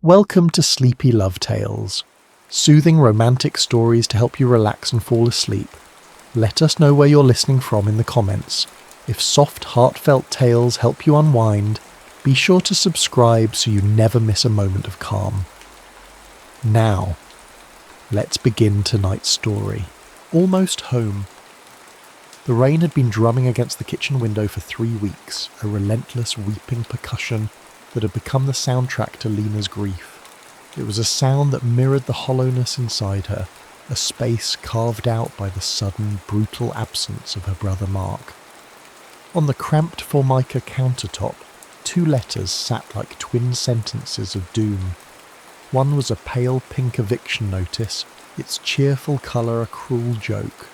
Welcome to Sleepy Love Tales, soothing romantic stories to help you relax and fall asleep. Let us know where you're listening from in the comments. If soft, heartfelt tales help you unwind, be sure to subscribe so you never miss a moment of calm. Now, let's begin tonight's story. Almost home. The rain had been drumming against the kitchen window for 3 weeks, a relentless weeping percussion that had become the soundtrack to Lena's grief. It was a sound that mirrored the hollowness inside her, a space carved out by the sudden, brutal absence of her brother Mark. On the cramped Formica countertop, 2 letters sat like twin sentences of doom. One was a pale pink eviction notice, its cheerful colour a cruel joke.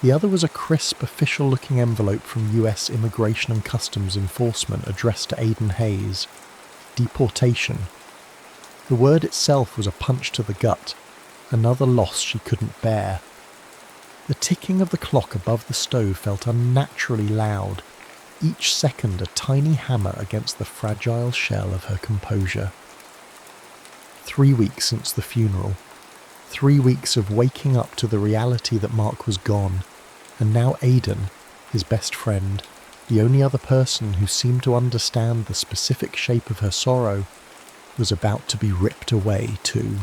The other was a crisp, official-looking envelope from US Immigration and Customs Enforcement addressed to Aiden Hayes. Deportation. The word itself was a punch to the gut, another loss she couldn't bear. The ticking of the clock above the stove felt unnaturally loud, each second a tiny hammer against the fragile shell of her composure. 3 weeks since the funeral. 3 weeks of waking up to the reality that Mark was gone, and now Aiden, his best friend, the only other person who seemed to understand the specific shape of her sorrow, was about to be ripped away too.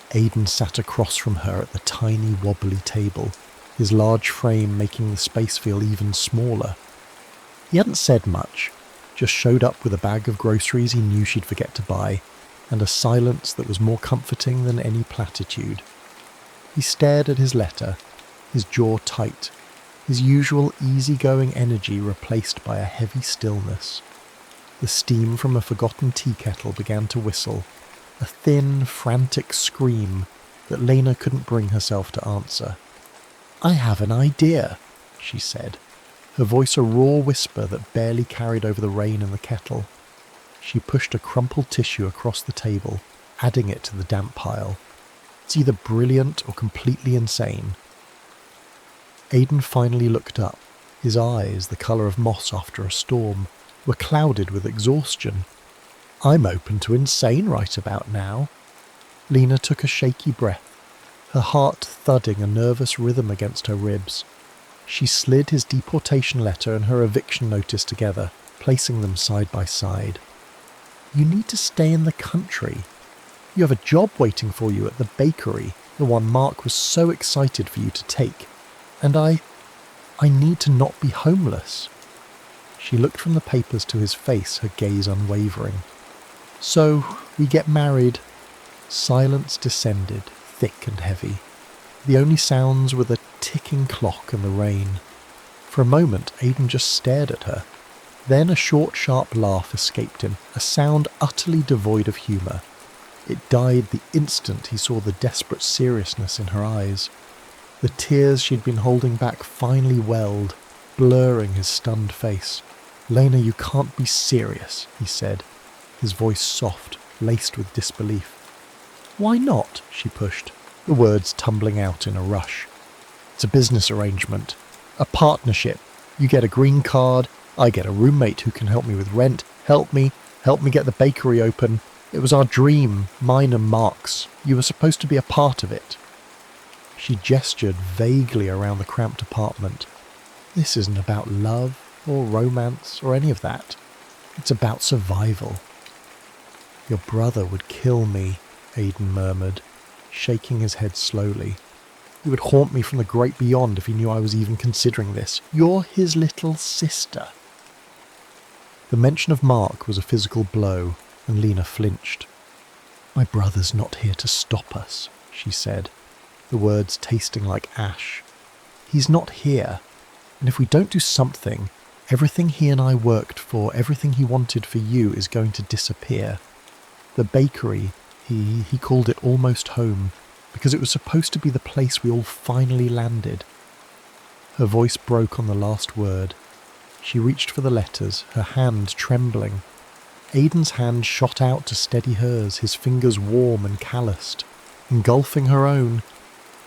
Aiden sat across from her at the tiny wobbly table, his large frame making the space feel even smaller. He hadn't said much, just showed up with a bag of groceries he knew she'd forget to buy, and a silence that was more comforting than any platitude. He stared at his letter, his jaw tight, his usual easygoing energy replaced by a heavy stillness. The steam from a forgotten tea kettle began to whistle, a thin, frantic scream that Lena couldn't bring herself to answer. "I have an idea," she said, her voice a raw whisper that barely carried over the rain in the kettle. She pushed a crumpled tissue across the table, adding it to the damp pile. "It's either brilliant or completely insane." Aiden finally looked up. His eyes, the colour of moss after a storm, were clouded with exhaustion. "I'm open to insane right about now." Lena took a shaky breath, her heart thudding a nervous rhythm against her ribs. She slid his deportation letter and her eviction notice together, placing them side by side. "You need to stay in the country. You have a job waiting for you at the bakery, the one Mark was so excited for you to take. And I need to not be homeless." She looked from the papers to his face, her gaze unwavering. "So, we get married." Silence descended, thick and heavy. The only sounds were the ticking clock and the rain. For a moment, Aiden just stared at her. Then a short, sharp laugh escaped him, a sound utterly devoid of humour. It died the instant he saw the desperate seriousness in her eyes. The tears she'd been holding back finally welled, blurring his stunned face. "Lena, you can't be serious," he said, his voice soft, laced with disbelief. "Why not?" she pushed, the words tumbling out in a rush. "It's a business arrangement. A partnership. You get a green card, I get a roommate who can help me with rent, help me get the bakery open. It was our dream, mine and Mark's. You were supposed to be a part of it." She gestured vaguely around the cramped apartment. "This isn't about love or romance or any of that. It's about survival." "Your brother would kill me," Aiden murmured, shaking his head slowly. "He would haunt me from the great beyond if he knew I was even considering this. You're his little sister." The mention of Mark was a physical blow, and Lena flinched. "My brother's not here to stop us," she said, the words tasting like ash. "He's not here, and if we don't do something, everything he and I worked for, everything he wanted for you is going to disappear. The bakery, he called it almost home, because it was supposed to be the place we all finally landed." Her voice broke on the last word. She reached for the letters, her hand trembling. Aiden's hand shot out to steady hers, his fingers warm and calloused, engulfing her own.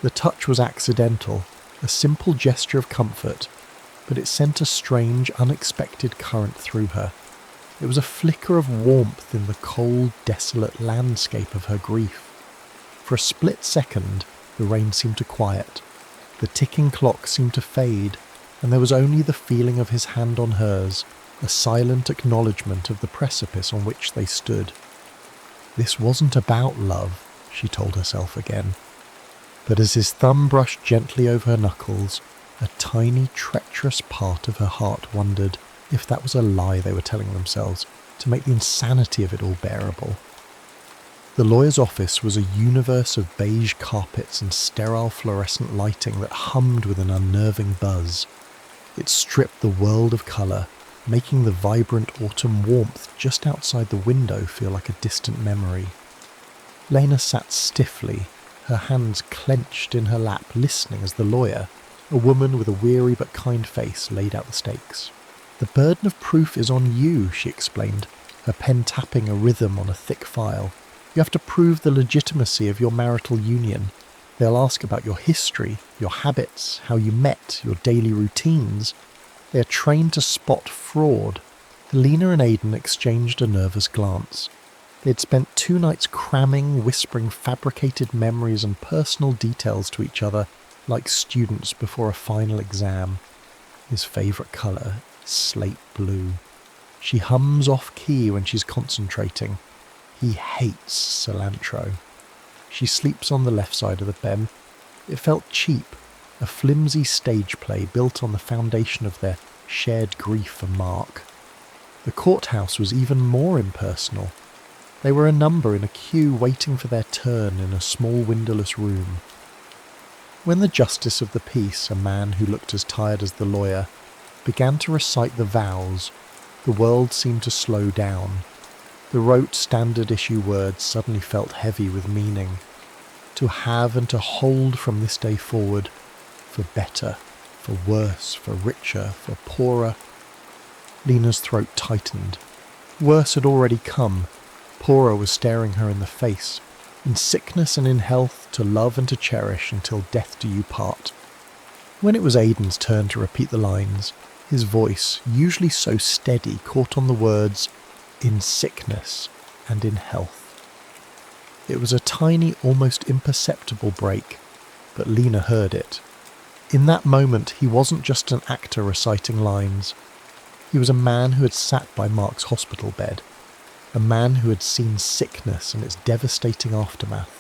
The touch was accidental, a simple gesture of comfort, but it sent a strange, unexpected current through her. It was a flicker of warmth in the cold, desolate landscape of her grief. For a split second, the rain seemed to quiet. The ticking clock seemed to fade, and there was only the feeling of his hand on hers, a silent acknowledgement of the precipice on which they stood. This wasn't about love, she told herself again. But as his thumb brushed gently over her knuckles, a tiny, treacherous part of her heart wondered if that was a lie they were telling themselves to make the insanity of it all bearable. The lawyer's office was a universe of beige carpets and sterile fluorescent lighting that hummed with an unnerving buzz. It stripped the world of colour, making the vibrant autumn warmth just outside the window feel like a distant memory. Lena sat stiffly, her hands clenched in her lap, listening as the lawyer, a woman with a weary but kind face, laid out the stakes. "The burden of proof is on you," she explained, her pen tapping a rhythm on a thick file. "You have to prove the legitimacy of your marital union. They'll ask about your history, your habits, how you met, your daily routines. They are trained to spot fraud." Lena and Aiden exchanged a nervous glance. They had spent 2 nights cramming, whispering fabricated memories and personal details to each other like students before a final exam. His favourite colour is slate blue. She hums off-key when she's concentrating. He hates cilantro. She sleeps on the left side of the bed. It felt cheap, a flimsy stage play built on the foundation of their shared grief for Mark. The courthouse was even more impersonal. They were a number in a queue waiting for their turn in a small windowless room. When the justice of the peace, a man who looked as tired as the lawyer, began to recite the vows, the world seemed to slow down. The rote standard-issue words suddenly felt heavy with meaning. To have and to hold from this day forward, for better, for worse, for richer, for poorer. Lena's throat tightened. Worse had already come. Poorer was staring her in the face. In sickness and in health, to love and to cherish until death do you part. When it was Aiden's turn to repeat the lines, his voice, usually so steady, caught on the words, "in sickness and in health." It was a tiny, almost imperceptible break, but Lena heard it. In that moment, he wasn't just an actor reciting lines. He was a man who had sat by Mark's hospital bed, a man who had seen sickness and its devastating aftermath.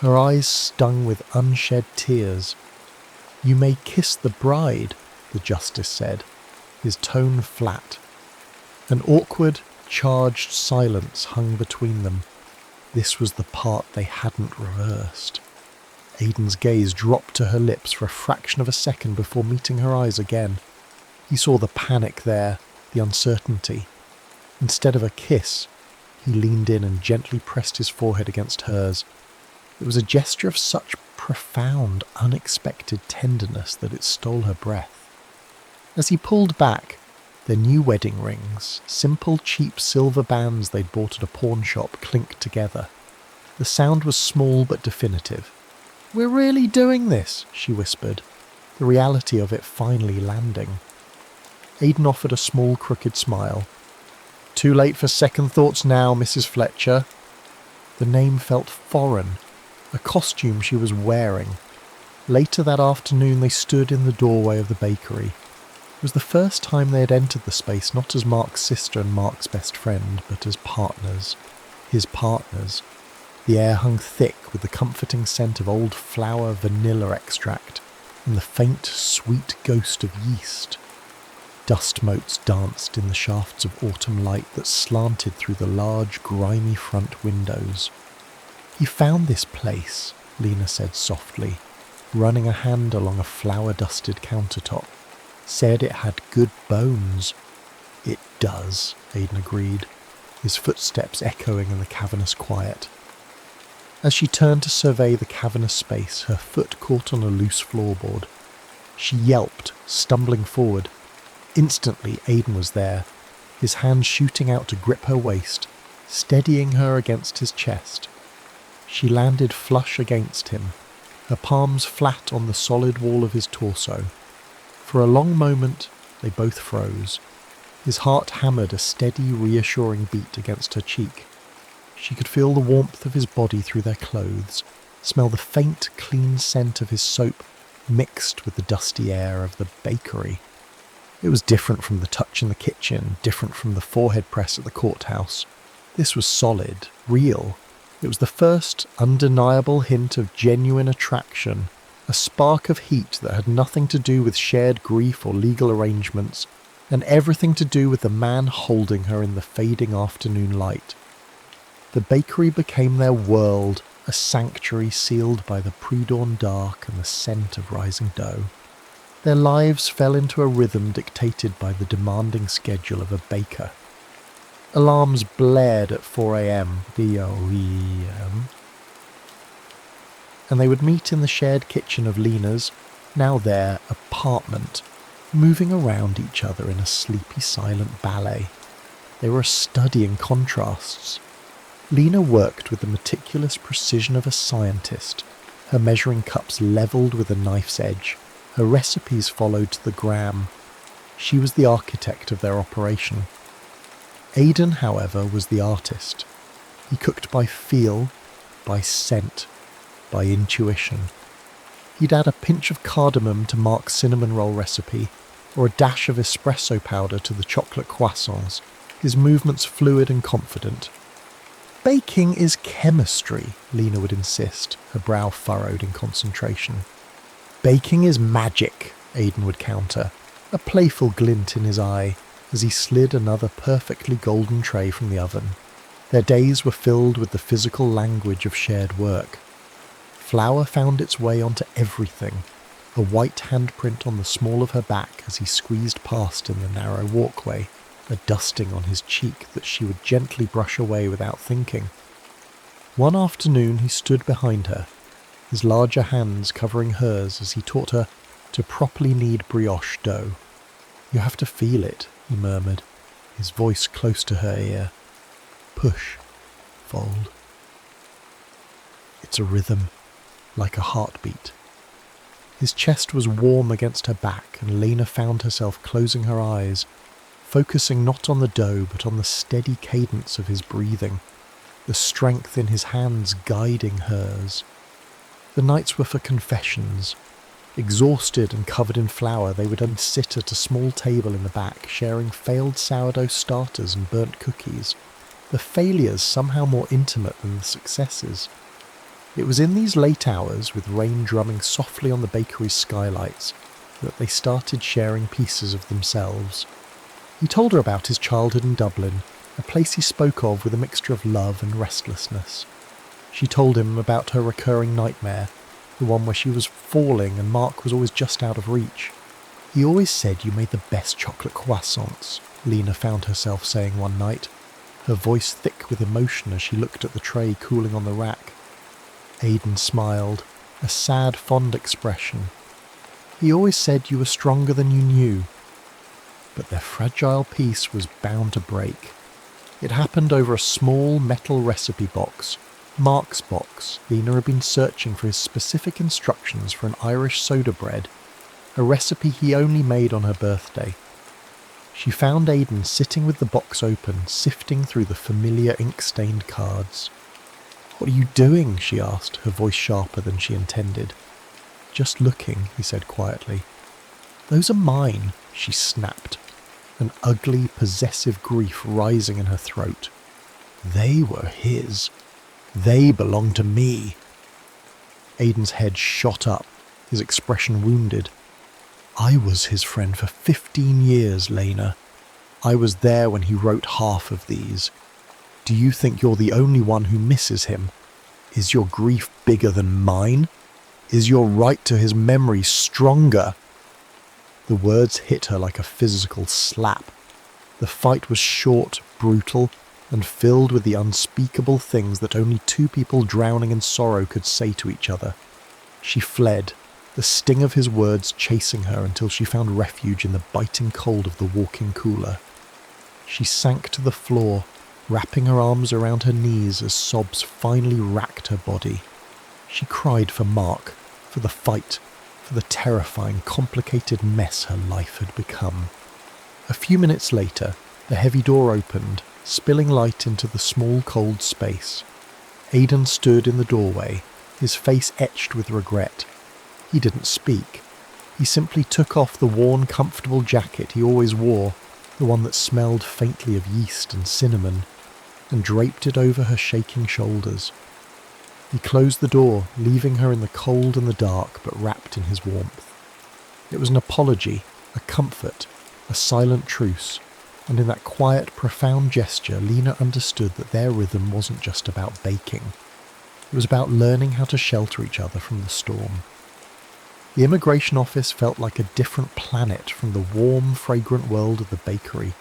Her eyes stung with unshed tears. "You may kiss the bride," the justice said, his tone flat. An awkward, charged silence hung between them. This was the part they hadn't reversed. Aiden's gaze dropped to her lips for a fraction of a second before meeting her eyes again. He saw the panic there, the uncertainty. Instead of a kiss, he leaned in and gently pressed his forehead against hers. It was a gesture of such profound, unexpected tenderness that it stole her breath. As he pulled back, their new wedding rings, simple cheap silver bands they'd bought at a pawn shop, clinked together. The sound was small but definitive. "We're really doing this," she whispered, the reality of it finally landing. Aiden offered a small crooked smile. "Too late for second thoughts now, Mrs. Fletcher." The name felt foreign, a costume she was wearing. Later that afternoon they stood in the doorway of the bakery. It was the first time they had entered the space not as Mark's sister and Mark's best friend, but as partners. His partners. The air hung thick with the comforting scent of old flower vanilla extract and the faint, sweet ghost of yeast. Dust motes danced in the shafts of autumn light that slanted through the large, grimy front windows. "He found this place," Lena said softly, running a hand along a flower-dusted countertop. "Said it had good bones." "It does," Aiden agreed, his footsteps echoing in the cavernous quiet. As she turned to survey the cavernous space, her foot caught on a loose floorboard. She yelped, stumbling forward. Instantly, Aiden was there, his hand shooting out to grip her waist, steadying her against his chest. She landed flush against him, her palms flat on the solid wall of his torso. For a long moment, they both froze. His heart hammered a steady, reassuring beat against her cheek. She could feel the warmth of his body through their clothes, smell the faint, clean scent of his soap mixed with the dusty air of the bakery. It was different from the touch in the kitchen, different from the forehead press at the courthouse. This was solid, real. It was the first undeniable hint of genuine attraction, a spark of heat that had nothing to do with shared grief or legal arrangements, and everything to do with the man holding her in the fading afternoon light. The bakery became their world, a sanctuary sealed by the pre-dawn dark and the scent of rising dough. Their lives fell into a rhythm dictated by the demanding schedule of a baker. Alarms blared at 4 a.m, B-O-E-M, and they would meet in the shared kitchen of Lena's, now their apartment, moving around each other in a sleepy, silent ballet. They were a study in contrasts. Lena worked with the meticulous precision of a scientist, her measuring cups levelled with a knife's edge, her recipes followed to the gram. She was the architect of their operation. Aiden, however, was the artist. He cooked by feel, by scent, by intuition. He'd add a pinch of cardamom to Mark's cinnamon roll recipe, or a dash of espresso powder to the chocolate croissants, his movements fluid and confident. Baking is chemistry, Lena would insist, her brow furrowed in concentration. Baking is magic, Aiden would counter, a playful glint in his eye, as he slid another perfectly golden tray from the oven. Their days were filled with the physical language of shared work. Flour found its way onto everything, a white handprint on the small of her back as he squeezed past in the narrow walkway, a dusting on his cheek that she would gently brush away without thinking. One afternoon he stood behind her, his larger hands covering hers as he taught her to properly knead brioche dough. "You have to feel it," he murmured, his voice close to her ear. "Push, fold. It's a rhythm, like a heartbeat." His chest was warm against her back, and Lena found herself closing her eyes, focusing not on the dough but on the steady cadence of his breathing, the strength in his hands guiding hers. The nights were for confessions. Exhausted and covered in flour, they would sit at a small table in the back, sharing failed sourdough starters and burnt cookies, the failures somehow more intimate than the successes. It was in these late hours, with rain drumming softly on the bakery's skylights, that they started sharing pieces of themselves. He told her about his childhood in Dublin, a place he spoke of with a mixture of love and restlessness. She told him about her recurring nightmare, the one where she was falling and Mark was always just out of reach. "He always said you made the best chocolate croissants," Lena found herself saying one night, her voice thick with emotion as she looked at the tray cooling on the rack. Aiden smiled, a sad, fond expression. "He always said you were stronger than you knew." But their fragile peace was bound to break. It happened over a small metal recipe box, Mark's box. Lena had been searching for his specific instructions for an Irish soda bread, a recipe he only made on her birthday. She found Aiden sitting with the box open, sifting through the familiar ink-stained cards. "What are you doing?" she asked, her voice sharper than she intended. "Just looking," he said quietly. "Those are mine," she snapped, an ugly, possessive grief rising in her throat. They were his. They belonged to me. Aiden's head shot up, his expression wounded. "I was his friend for 15 years, Lena. I was there when he wrote half of these. Do you think you're the only one who misses him? Is your grief bigger than mine? Is your right to his memory stronger?" The words hit her like a physical slap. The fight was short, brutal, and filled with the unspeakable things that only two people drowning in sorrow could say to each other. She fled, the sting of his words chasing her until she found refuge in the biting cold of the walk-in cooler. She sank to the floor, wrapping her arms around her knees as sobs finally racked her body. She cried for Mark, for the fight, for the terrifying, complicated mess her life had become. A few minutes later, the heavy door opened, spilling light into the small, cold space. Aiden stood in the doorway, his face etched with regret. He didn't speak. He simply took off the worn, comfortable jacket he always wore, the one that smelled faintly of yeast and cinnamon, and draped it over her shaking shoulders. He closed the door, leaving her in the cold and the dark, but wrapped in his warmth. It was an apology, a comfort, a silent truce, and in that quiet, profound gesture, Lena understood that their rhythm wasn't just about baking. It was about learning how to shelter each other from the storm. The immigration office felt like a different planet from the warm, fragrant world of the bakery.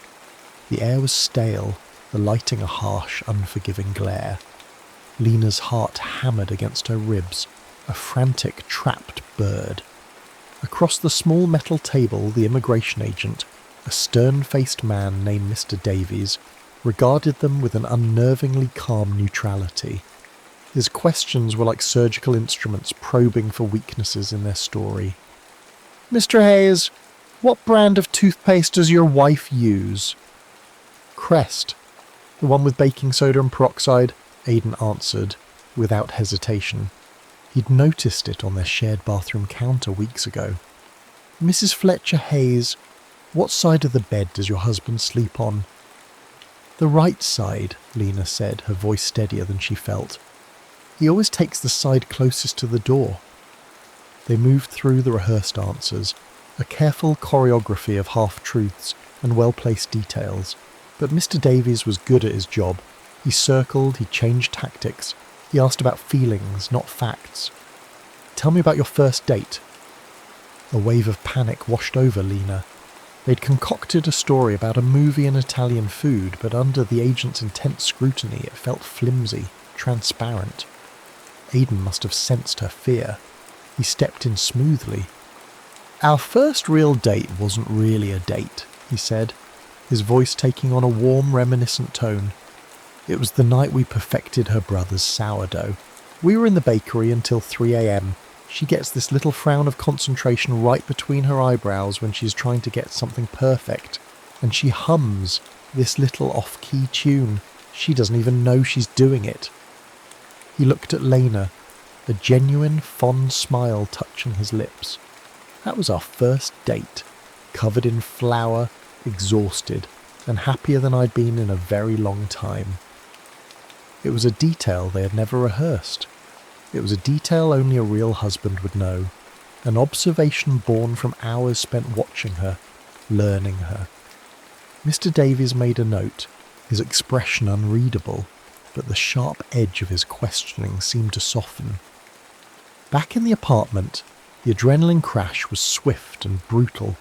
The air was stale, the lighting a harsh, unforgiving glare. Lena's heart hammered against her ribs, a frantic, trapped bird. Across the small metal table, the immigration agent, a stern-faced man named Mr. Davies, regarded them with an unnervingly calm neutrality. His questions were like surgical instruments probing for weaknesses in their story. "Mr. Hayes, what brand of toothpaste does your wife use?" "Crest, the one with baking soda and peroxide," Aiden answered, without hesitation. He'd noticed it on their shared bathroom counter weeks ago. "Mrs. Fletcher Hayes, what side of the bed does your husband sleep on?" "The right side," Lena said, her voice steadier than she felt. "He always takes the side closest to the door." They moved through the rehearsed answers, a careful choreography of half-truths and well-placed details. But Mr. Davies was good at his job. He circled, he changed tactics. He asked about feelings, not facts. "Tell me about your first date." A wave of panic washed over Lena. They'd concocted a story about a movie and Italian food, but under the agent's intense scrutiny it felt flimsy, transparent. Aiden must have sensed her fear. He stepped in smoothly. "Our first real date wasn't really a date," he said, his voice taking on a warm, reminiscent tone. "It was the night we perfected her brother's sourdough. We were in the bakery until 3 a.m. She gets this little frown of concentration right between her eyebrows when she's trying to get something perfect, and she hums this little off-key tune. She doesn't even know she's doing it." He looked at Lena, a genuine, fond smile touching his lips. "That was our first date, covered in flour, exhausted, and happier than I'd been in a very long time." It was a detail they had never rehearsed. It was a detail only a real husband would know, an observation born from hours spent watching her, learning her. Mr. Davies made a note, his expression unreadable, but the sharp edge of his questioning seemed to soften. Back in the apartment, the adrenaline crash was swift and brutal.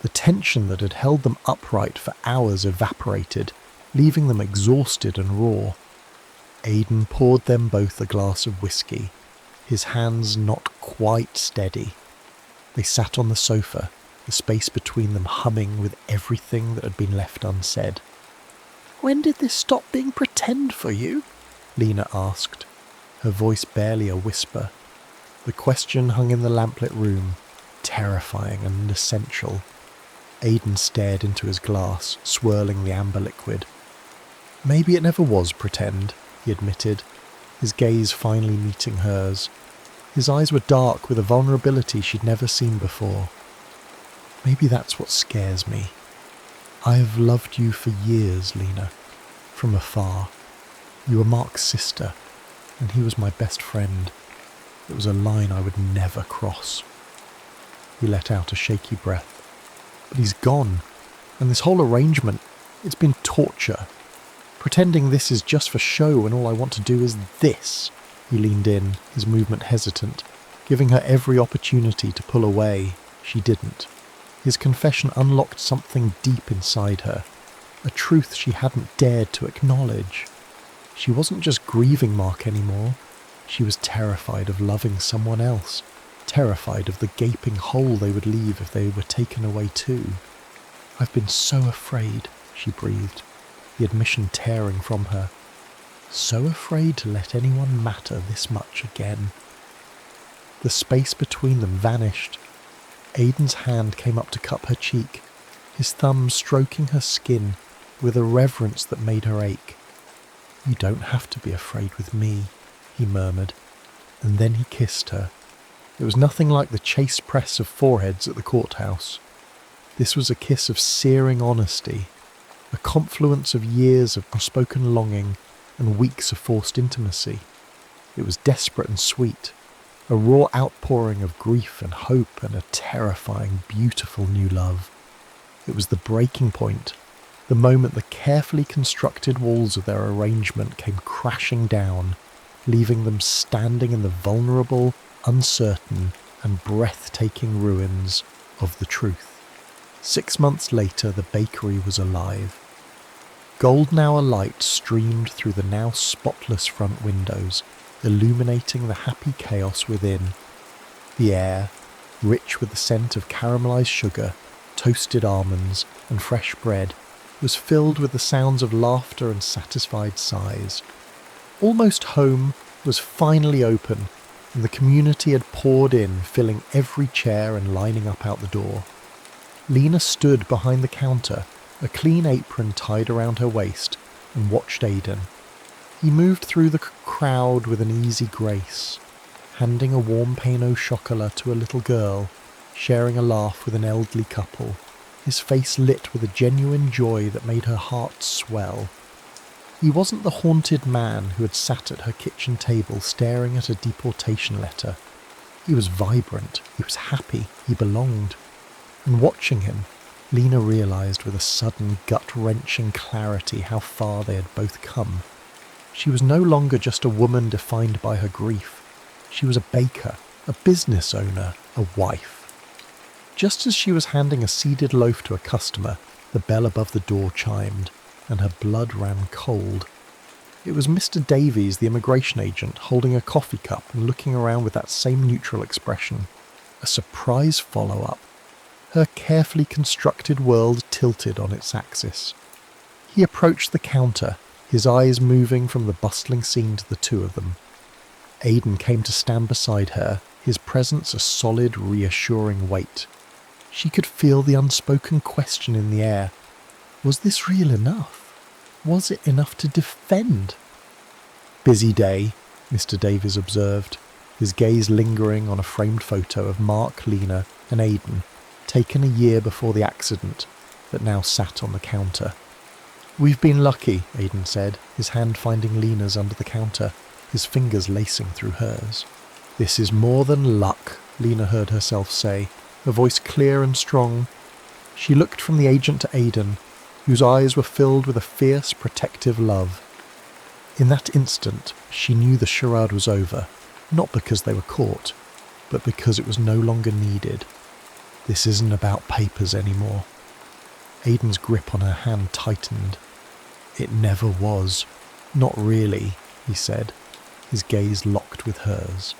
The tension that had held them upright for hours evaporated, leaving them exhausted and raw. Aiden poured them both a glass of whiskey, his hands not quite steady. They sat on the sofa, the space between them humming with everything that had been left unsaid. "When did this stop being pretend for you?" Lena asked, her voice barely a whisper. The question hung in the lamplit room, terrifying and essential. Aiden stared into his glass, swirling the amber liquid. "Maybe it never was pretend," he admitted, his gaze finally meeting hers. His eyes were dark with a vulnerability she'd never seen before. "Maybe that's what scares me. I have loved you for years, Lena, from afar. You were Mark's sister, and he was my best friend. It was a line I would never cross." He let out a shaky breath. "But he's gone, and this whole arrangement, it's been torture. Pretending this is just for show and all I want to do is this." He leaned in, his movement hesitant, giving her every opportunity to pull away. She didn't. His confession unlocked something deep inside her, a truth she hadn't dared to acknowledge. She wasn't just grieving Mark anymore. She was terrified of loving someone else, terrified of the gaping hole they would leave if they were taken away too. "I've been so afraid," she breathed, the admission tearing from her. So afraid to let anyone matter this much again. The space between them vanished. Aiden's hand came up to cup her cheek, his thumb stroking her skin with a reverence that made her ache. "You don't have to be afraid with me," he murmured, and then he kissed her. It was nothing like the chaste press of foreheads at the courthouse. This was a kiss of searing honesty, a confluence of years of unspoken longing and weeks of forced intimacy. It was desperate and sweet, a raw outpouring of grief and hope and a terrifying, beautiful new love. It was the breaking point, the moment the carefully constructed walls of their arrangement came crashing down, leaving them standing in the vulnerable, uncertain, and breathtaking ruins of the truth. 6 months later, the bakery was alive. Golden hour light streamed through the now spotless front windows, illuminating the happy chaos within. The air, rich with the scent of caramelized sugar, toasted almonds, and fresh bread, was filled with the sounds of laughter and satisfied sighs. Almost Home was finally open, and the community had poured in, filling every chair and lining up out the door. Lena stood behind the counter, a clean apron tied around her waist, and watched Aiden. He moved through the crowd with an easy grace, handing a warm pain au chocolat to a little girl, sharing a laugh with an elderly couple, his face lit with a genuine joy that made her heart swell. He wasn't the haunted man who had sat at her kitchen table staring at a deportation letter. He was vibrant, he was happy, he belonged. And watching him, Lena realised with a sudden gut-wrenching clarity how far they had both come. She was no longer just a woman defined by her grief. She was a baker, a business owner, a wife. Just as she was handing a seeded loaf to a customer, the bell above the door chimed, and her blood ran cold. It was Mr. Davies, the immigration agent, holding a coffee cup and looking around with that same neutral expression. A surprise follow-up. Her carefully constructed world tilted on its axis. He approached the counter, his eyes moving from the bustling scene to the two of them. Aiden came to stand beside her, his presence a solid, reassuring weight. She could feel the unspoken question in the air. Was this real enough? Was it enough to defend? "Busy day," Mr. Davies observed, his gaze lingering on a framed photo of Mark, Lena, and Aiden, taken a year before the accident, that now sat on the counter. "We've been lucky," Aiden said, his hand finding Lena's under the counter, his fingers lacing through hers. "This is more than luck," Lena heard herself say, her voice clear and strong. She looked from the agent to Aiden, whose eyes were filled with a fierce, protective love. In that instant, she knew the charade was over, not because they were caught, but because it was no longer needed. This isn't about papers anymore. Aiden's grip on her hand tightened. "It never was. Not really," he said, his gaze locked with hers.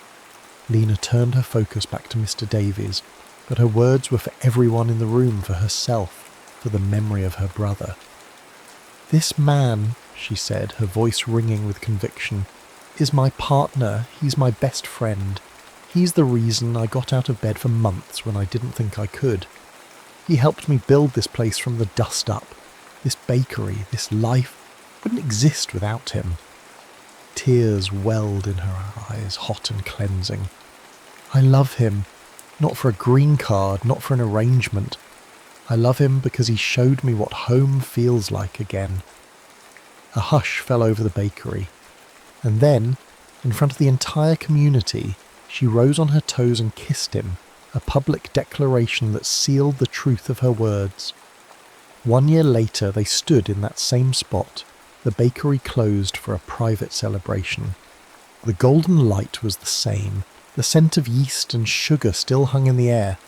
Lena turned her focus back to Mr. Davies, but her words were for everyone in the room, for herself, for the memory of her brother. "This man," she said, her voice ringing with conviction, "is my partner. He's my best friend. He's the reason I got out of bed for months when I didn't think I could. He helped me build this place from the dust up. This bakery, this life, wouldn't exist without him." Tears welled in her eyes, hot and cleansing. "I love him, not for a green card, not for an arrangement. I love him because he showed me what home feels like again." A hush fell over the bakery, and then, in front of the entire community, she rose on her toes and kissed him, a public declaration that sealed the truth of her words. 1 year later, they stood in that same spot, the bakery closed for a private celebration. The golden light was the same, the scent of yeast and sugar still hung in the air,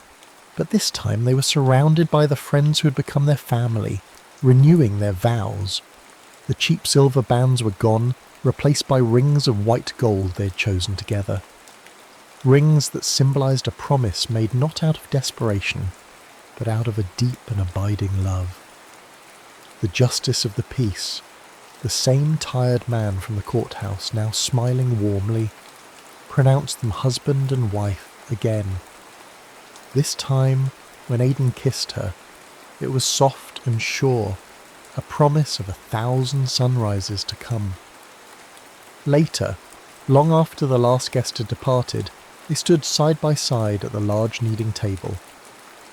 but this time they were surrounded by the friends who had become their family, renewing their vows. The cheap silver bands were gone, replaced by rings of white gold they had chosen together. Rings that symbolized a promise made not out of desperation, but out of a deep and abiding love. The justice of the peace, the same tired man from the courthouse now smiling warmly, pronounced them husband and wife again. This time, when Aiden kissed her, It was soft and sure, a promise of 1,000 sunrises to come. Later, long after the last guest had departed, they stood side by side at the large kneading table.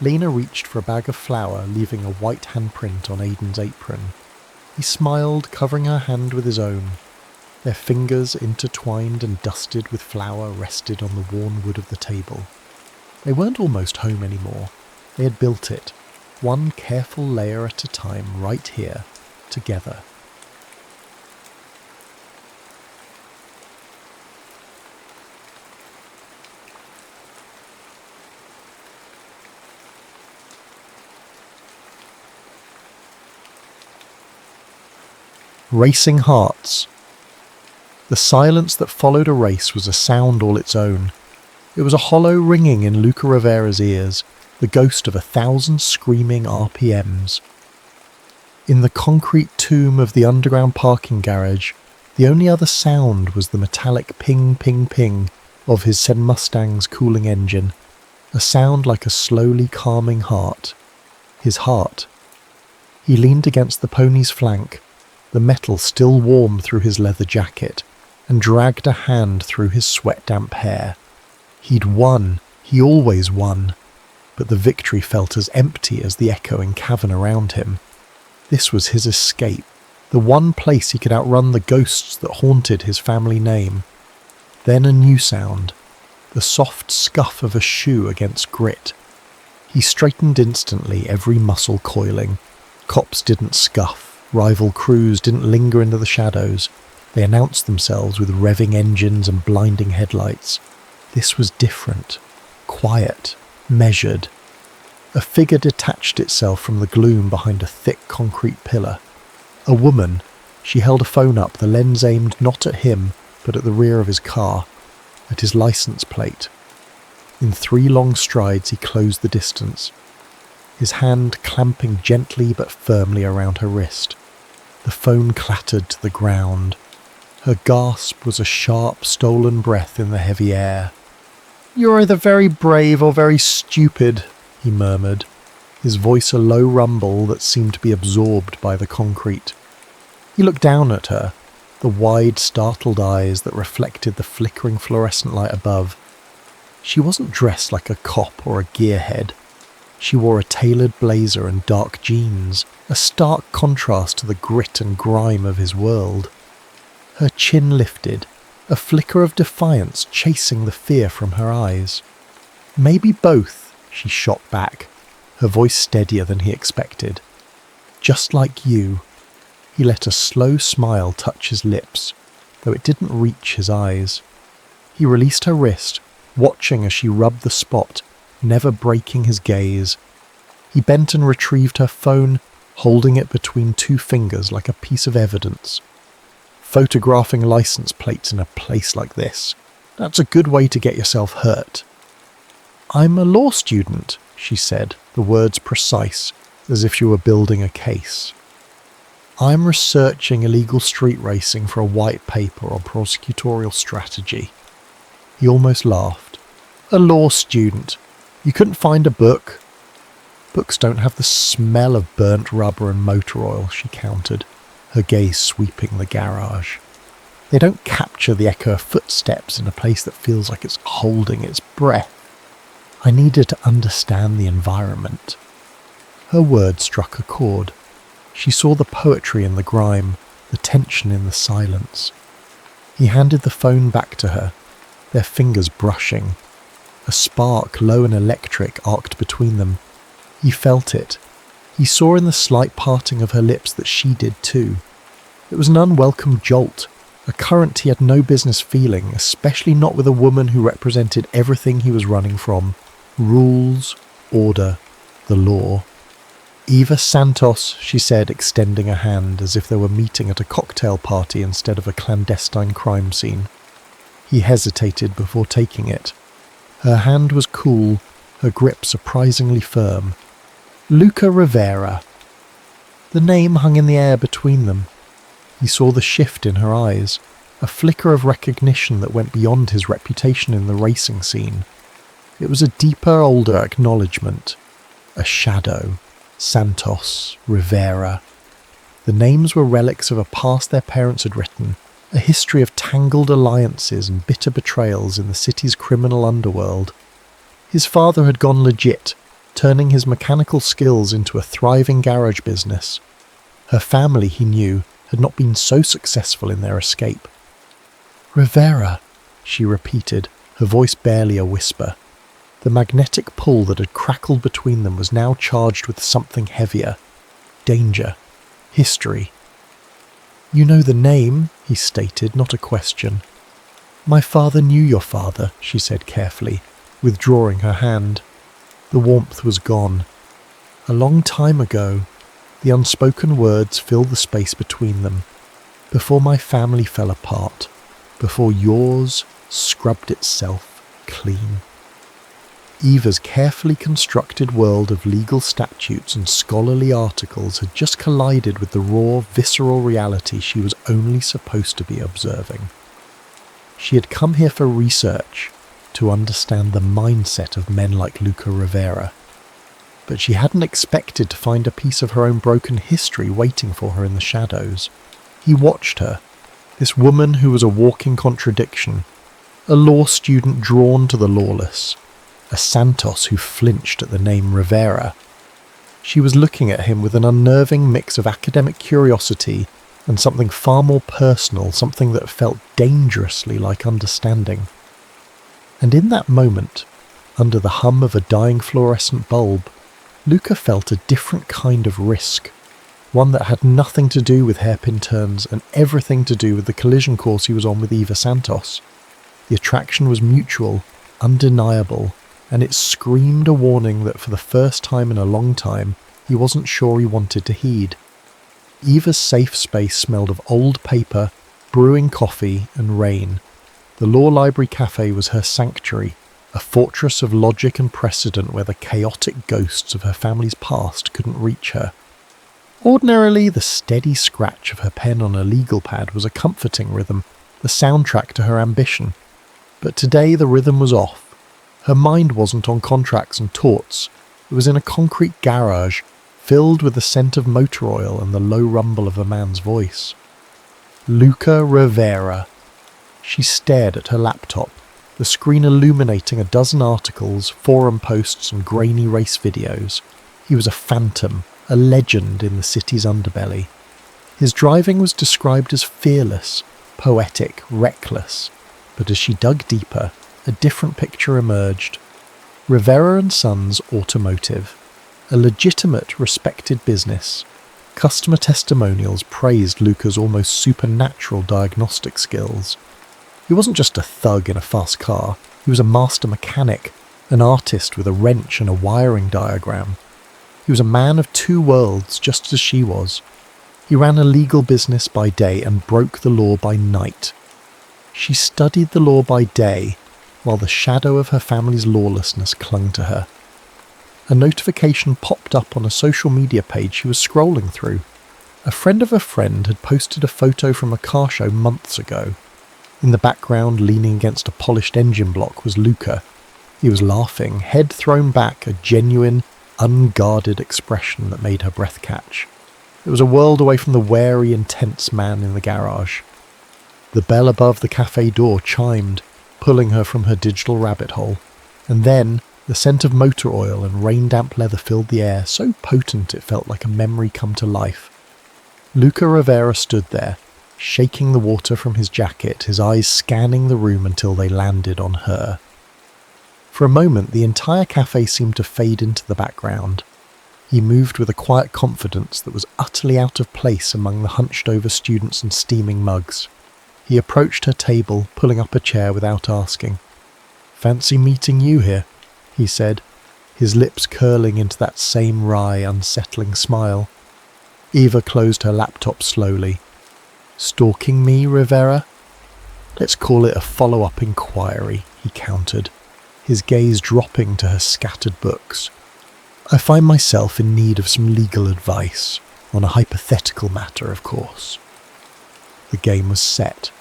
Lena reached for a bag of flour, leaving a white handprint on Aiden's apron. He smiled, covering her hand with his own. Their fingers, intertwined and dusted with flour, rested on the worn wood of the table. They weren't almost home anymore. They had built it, one careful layer at a time, right here, together. Racing hearts. The silence that followed a race was a sound all its own. It was a hollow ringing in Luca Rivera's ears, the ghost of 1,000 screaming RPMs. In the concrete tomb of the underground parking garage, the only other sound was the metallic ping ping ping of his said Mustang's cooling engine, a sound like a slowly calming heart. His heart. He leaned against the pony's flank, the metal still warm through his leather jacket, and dragged a hand through his sweat-damp hair. He'd won, he always won, but the victory felt as empty as the echoing cavern around him. This was his escape, the one place he could outrun the ghosts that haunted his family name. Then a new sound, the soft scuff of a shoe against grit. He straightened instantly, every muscle coiling. Cops didn't scuff, rival crews didn't linger into the shadows. They announced themselves with revving engines and blinding headlights. This was different, quiet, measured. A figure detached itself from the gloom behind a thick concrete pillar. A woman. She held a phone up, the lens aimed not at him, but at the rear of his car, at his license plate. In 3 long strides he closed the distance, his hand clamping gently but firmly around her wrist. The phone clattered to the ground. Her gasp was a sharp, stolen breath in the heavy air. "You're either very brave or very stupid," he murmured, his voice a low rumble that seemed to be absorbed by the concrete. He looked down at her, the wide, startled eyes that reflected the flickering fluorescent light above. She wasn't dressed like a cop or a gearhead. She wore a tailored blazer and dark jeans, a stark contrast to the grit and grime of his world. Her chin lifted, a flicker of defiance chasing the fear from her eyes. "Maybe both," she shot back, her voice steadier than he expected. "Just like you." He let a slow smile touch his lips, though it didn't reach his eyes. He released her wrist, watching as she rubbed the spot, never breaking his gaze. He bent and retrieved her phone, holding it between 2 fingers like a piece of evidence. Photographing license plates in a place like this, that's a good way to get yourself hurt. "I'm a law student," she said, the words precise, as if she were building a case. "I'm researching illegal street racing for a white paper on prosecutorial strategy." He almost laughed. "A law student. You couldn't find a book?" "Books don't have the smell of burnt rubber and motor oil," she countered, her gaze sweeping the garage. "They don't capture the echo of footsteps in a place that feels like it's holding its breath. I needed to understand the environment." Her words struck a chord. She saw the poetry in the grime, the tension in the silence. He handed the phone back to her, their fingers brushing. A spark, low and electric, arced between them. He felt it. He saw in the slight parting of her lips that she did too. It was an unwelcome jolt, a current he had no business feeling, especially not with a woman who represented everything he was running from. Rules, order, the law. "Eva Santos," she said, extending a hand as if they were meeting at a cocktail party instead of a clandestine crime scene. He hesitated before taking it. Her hand was cool, her grip surprisingly firm. "Luca Rivera." The name hung in the air between them. He saw the shift in her eyes, a flicker of recognition that went beyond his reputation in the racing scene. It was a deeper, older acknowledgement. A shadow. Santos, Rivera. The names were relics of a past their parents had written, a history of tangled alliances and bitter betrayals in the city's criminal underworld. His father had gone legit, turning his mechanical skills into a thriving garage business. Her family, he knew, had not been so successful in their escape. "Rivera," she repeated, her voice barely a whisper. The magnetic pull that had crackled between them was now charged with something heavier. Danger. History. "You know the name," he stated, not a question. "My father knew your father," she said carefully, withdrawing her hand. The warmth was gone. "A long time ago." The unspoken words filled the space between them. "Before my family fell apart. Before yours scrubbed itself clean." Eva's carefully constructed world of legal statutes and scholarly articles had just collided with the raw, visceral reality she was only supposed to be observing. She had come here for research, to understand the mindset of men like Luca Rivera. But she hadn't expected to find a piece of her own broken history waiting for her in the shadows. He watched her, this woman who was a walking contradiction, a law student drawn to the lawless, a Santos who flinched at the name Rivera. She was looking at him with an unnerving mix of academic curiosity and something far more personal, something that felt dangerously like understanding. And in that moment, under the hum of a dying fluorescent bulb, Luca felt a different kind of risk, one that had nothing to do with hairpin turns and everything to do with the collision course he was on with Eva Santos. The attraction was mutual, undeniable, and it screamed a warning that for the first time in a long time, he wasn't sure he wanted to heed. Eva's safe space smelled of old paper, brewing coffee, and rain. The Law Library Cafe was her sanctuary, a fortress of logic and precedent where the chaotic ghosts of her family's past couldn't reach her. Ordinarily, the steady scratch of her pen on a legal pad was a comforting rhythm, the soundtrack to her ambition. But today the rhythm was off. Her mind wasn't on contracts and torts. It was in a concrete garage, filled with the scent of motor oil and the low rumble of a man's voice. Luca Rivera. She stared at her laptop, the screen illuminating a dozen articles, forum posts and grainy race videos. He was a phantom, a legend in the city's underbelly. His driving was described as fearless, poetic, reckless. But as she dug deeper, a different picture emerged. Rivera and Sons Automotive, a legitimate, respected business. Customer testimonials praised Luca's almost supernatural diagnostic skills. He wasn't just a thug in a fast car, he was a master mechanic, an artist with a wrench and a wiring diagram. He was a man of two worlds, just as she was. He ran a legal business by day and broke the law by night. She studied the law by day, while the shadow of her family's lawlessness clung to her. A notification popped up on a social media page she was scrolling through. A friend of a friend had posted a photo from a car show months ago. In the background, leaning against a polished engine block, was Luca. He was laughing, head thrown back, a genuine, unguarded expression that made her breath catch. It was a world away from the wary, intense man in the garage. The bell above the cafe door chimed, pulling her from her digital rabbit hole. And then, the scent of motor oil and rain-damp leather filled the air, so potent it felt like a memory come to life. Luca Rivera stood there, shaking the water from his jacket, his eyes scanning the room until they landed on her. For a moment, the entire cafe seemed to fade into the background. He moved with a quiet confidence that was utterly out of place among the hunched-over students and steaming mugs. He approached her table, pulling up a chair without asking. "Fancy meeting you here," he said, his lips curling into that same wry, unsettling smile. Eva closed her laptop slowly. "Stalking me, Rivera?" "Let's call it a follow-up inquiry," he countered, his gaze dropping to her scattered books. "I find myself in need of some legal advice, on a hypothetical matter, of course." The game was set.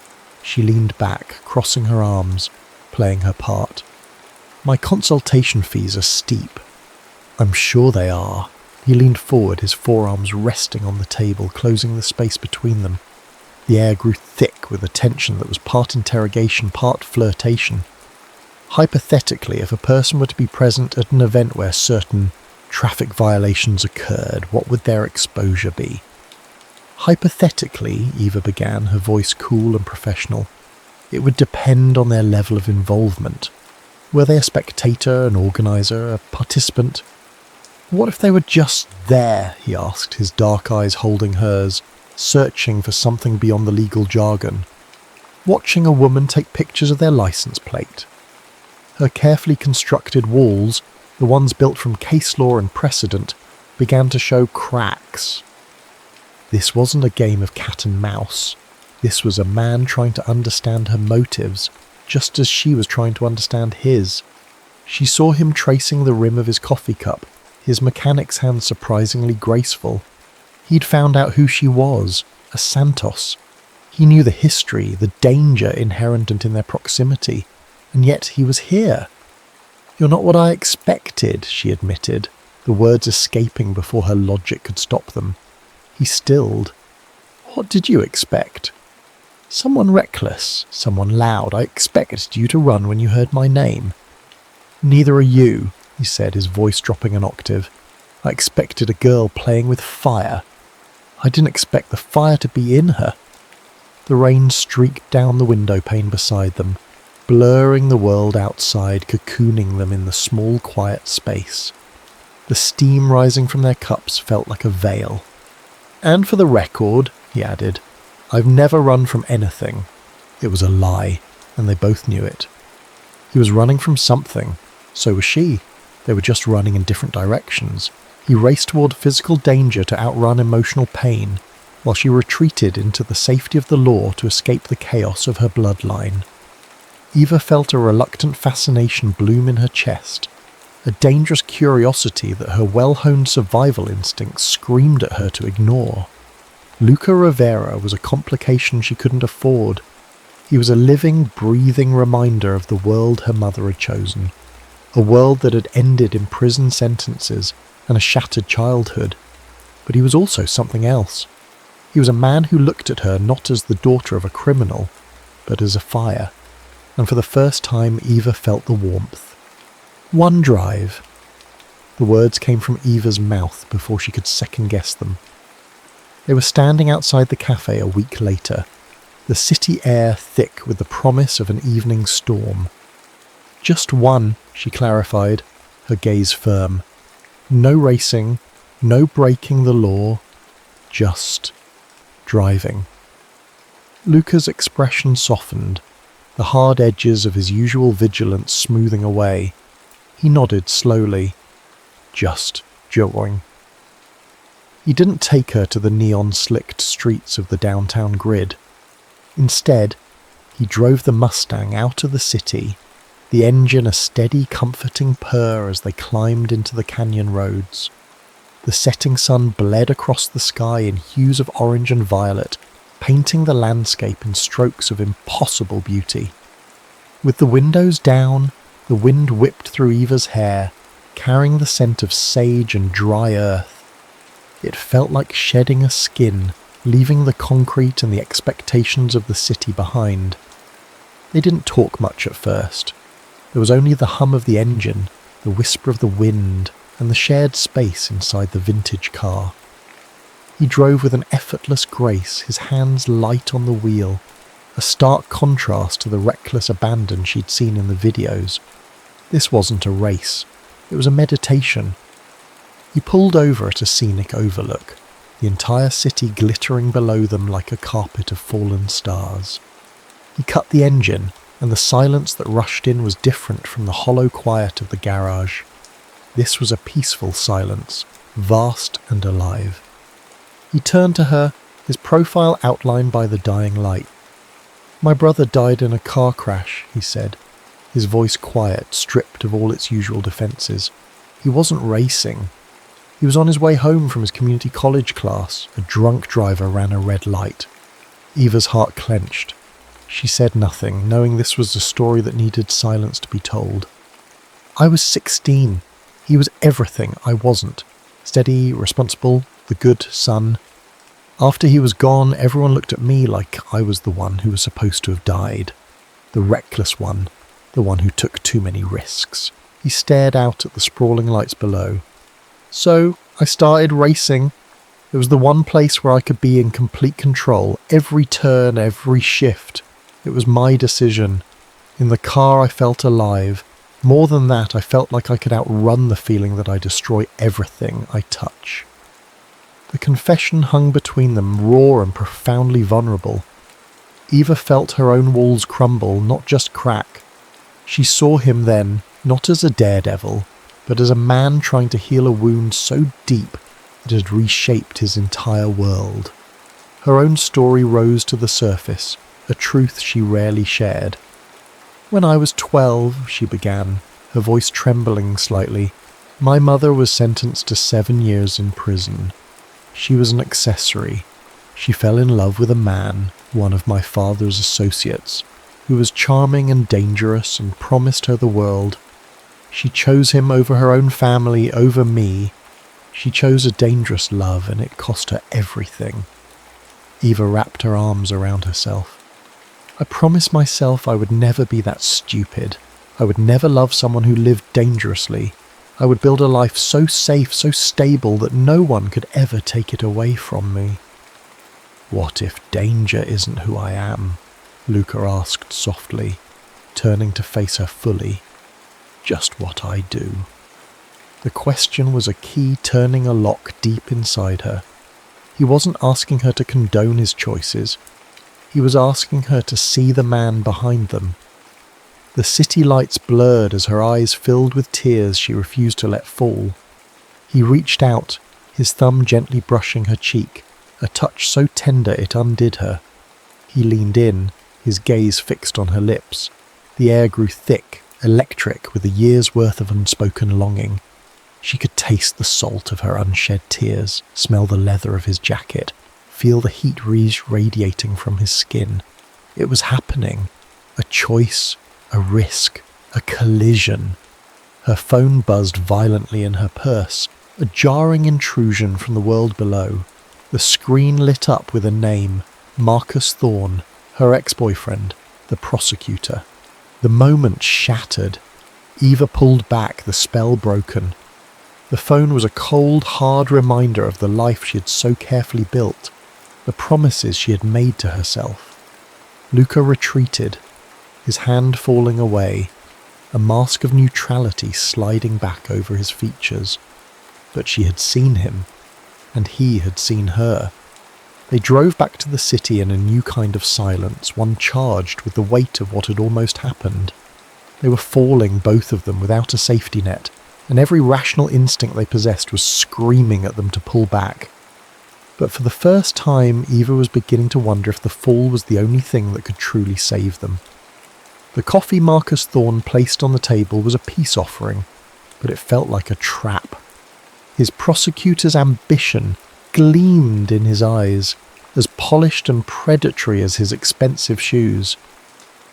She leaned back, crossing her arms, playing her part. "My consultation fees are steep." "I'm sure they are," He leaned forward, his forearms resting on the table, closing the space between them. The air grew thick with a tension that was part interrogation, part flirtation. Hypothetically, if a person were to be present at an event where certain traffic violations occurred, what would their exposure be? Hypothetically, Eva began, her voice cool and professional, it would depend on their level of involvement. Were they a spectator, an organizer, a participant? What if they were just there, he asked, his dark eyes holding hers, searching for something beyond the legal jargon. Watching a woman take pictures of their license plate. Her carefully constructed walls, the ones built from case law and precedent, began to show cracks. This wasn't a game of cat and mouse. This was a man trying to understand her motives, just as she was trying to understand his. She saw him tracing the rim of his coffee cup, his mechanic's hand surprisingly graceful. He'd found out who she was, a Santos. He knew the history, the danger inherent in their proximity, and yet he was here. "You're not what I expected," she admitted, the words escaping before her logic could stop them. He stilled. "What did you expect?" "Someone reckless, someone loud. I expected you to run when you heard my name." "Neither are you," he said, his voice dropping an octave. "I expected a girl playing with fire. I didn't expect the fire to be in her." The rain streaked down the window pane beside them, blurring the world outside, cocooning them in the small, quiet space. The steam rising from their cups felt like a veil. "And for the record," he added, "I've never run from anything." It was a lie, and they both knew it. He was running from something. So was she. They were just running in different directions. He raced toward physical danger to outrun emotional pain, while she retreated into the safety of the law to escape the chaos of her bloodline. Eva felt a reluctant fascination bloom in her chest, a dangerous curiosity that her well-honed survival instincts screamed at her to ignore. Luca Rivera was a complication she couldn't afford. He was a living, breathing reminder of the world her mother had chosen, a world that had ended in prison sentences and a shattered childhood. But he was also something else. He was a man who looked at her not as the daughter of a criminal, but as a fire. And for the first time Eva felt the warmth. "One drive." The words came from Eva's mouth before she could second-guess them. They were standing outside the cafe a week later, the city air thick with the promise of an evening storm. "Just one," she clarified, her gaze firm. "No racing, no breaking the law, just driving." Luca's expression softened, the hard edges of his usual vigilance smoothing away. He nodded slowly. "Just joying." He didn't take her to the neon-slicked streets of the downtown grid. Instead, he drove the Mustang out of the city, the engine a steady, comforting purr as they climbed into the canyon roads. The setting sun bled across the sky in hues of orange and violet, painting the landscape in strokes of impossible beauty. With the windows down, the wind whipped through Eva's hair, carrying the scent of sage and dry earth. It felt like shedding a skin, leaving the concrete and the expectations of the city behind. They didn't talk much at first. There was only the hum of the engine, the whisper of the wind, and the shared space inside the vintage car. He drove with an effortless grace, his hands light on the wheel, a stark contrast to the reckless abandon she'd seen in the videos. This wasn't a race. It was a meditation. He pulled over at a scenic overlook, the entire city glittering below them like a carpet of fallen stars. He cut the engine, and the silence that rushed in was different from the hollow quiet of the garage. This was a peaceful silence, vast and alive. He turned to her, his profile outlined by the dying light. "My brother died in a car crash," he said, his voice quiet, stripped of all its usual defences. He wasn't racing. He was on his way home from his community college class. A drunk driver ran a red light. Eva's heart clenched. She said nothing, knowing this was a story that needed silence to be told. "I was 16. He was everything I wasn't. Steady, responsible, the good son. After he was gone, everyone looked at me like I was the one who was supposed to have died. The reckless one, the one who took too many risks. He stared out at the sprawling lights below. So I started racing. It was the one place where I could be in complete control, every turn, every shift. It was my decision. In the car I felt alive. More than that, I felt like I could outrun the feeling that I destroy everything I touch. The confession hung between them, raw and profoundly vulnerable. Eva felt her own walls crumble, not just crack. She saw him then, not as a daredevil, but as a man trying to heal a wound so deep it had reshaped his entire world. Her own story rose to the surface, a truth she rarely shared. "When I was 12, she began, her voice trembling slightly, "my mother was sentenced to 7 years in prison. She was an accessory. She fell in love with a man, one of my father's associates, who was charming and dangerous and promised her the world. She chose him over her own family, over me. She chose a dangerous love, and it cost her everything." Eva wrapped her arms around herself. "I promised myself I would never be that stupid. I would never love someone who lived dangerously. I would build a life so safe, so stable that no one could ever take it away from me." "What if danger isn't who I am?" Luca asked softly, turning to face her fully. "Just what I do." The question was a key turning a lock deep inside her. He wasn't asking her to condone his choices. He was asking her to see the man behind them. The city lights blurred as her eyes filled with tears she refused to let fall. He reached out, his thumb gently brushing her cheek, a touch so tender it undid her. He leaned in, his gaze fixed on her lips. The air grew thick, electric with a year's worth of unspoken longing. She could taste the salt of her unshed tears, smell the leather of his jacket, feel the heat radiating from his skin. It was happening. A choice, a risk, a collision. Her phone buzzed violently in her purse, a jarring intrusion from the world below. The screen lit up with a name, Marcus Thorne, her ex-boyfriend, the prosecutor. The moment shattered. Eva pulled back, the spell broken. The phone was a cold, hard reminder of the life she had so carefully built, the promises she had made to herself. Luca retreated, his hand falling away, a mask of neutrality sliding back over his features. But she had seen him, and he had seen her. They drove back to the city in a new kind of silence, one charged with the weight of what had almost happened. They were falling, both of them, without a safety net, and every rational instinct they possessed was screaming at them to pull back. But for the first time, Eva was beginning to wonder if the fall was the only thing that could truly save them. The coffee Marcus Thorne placed on the table was a peace offering, but it felt like a trap. His prosecutor's ambition gleamed in his eyes, as polished and predatory as his expensive shoes.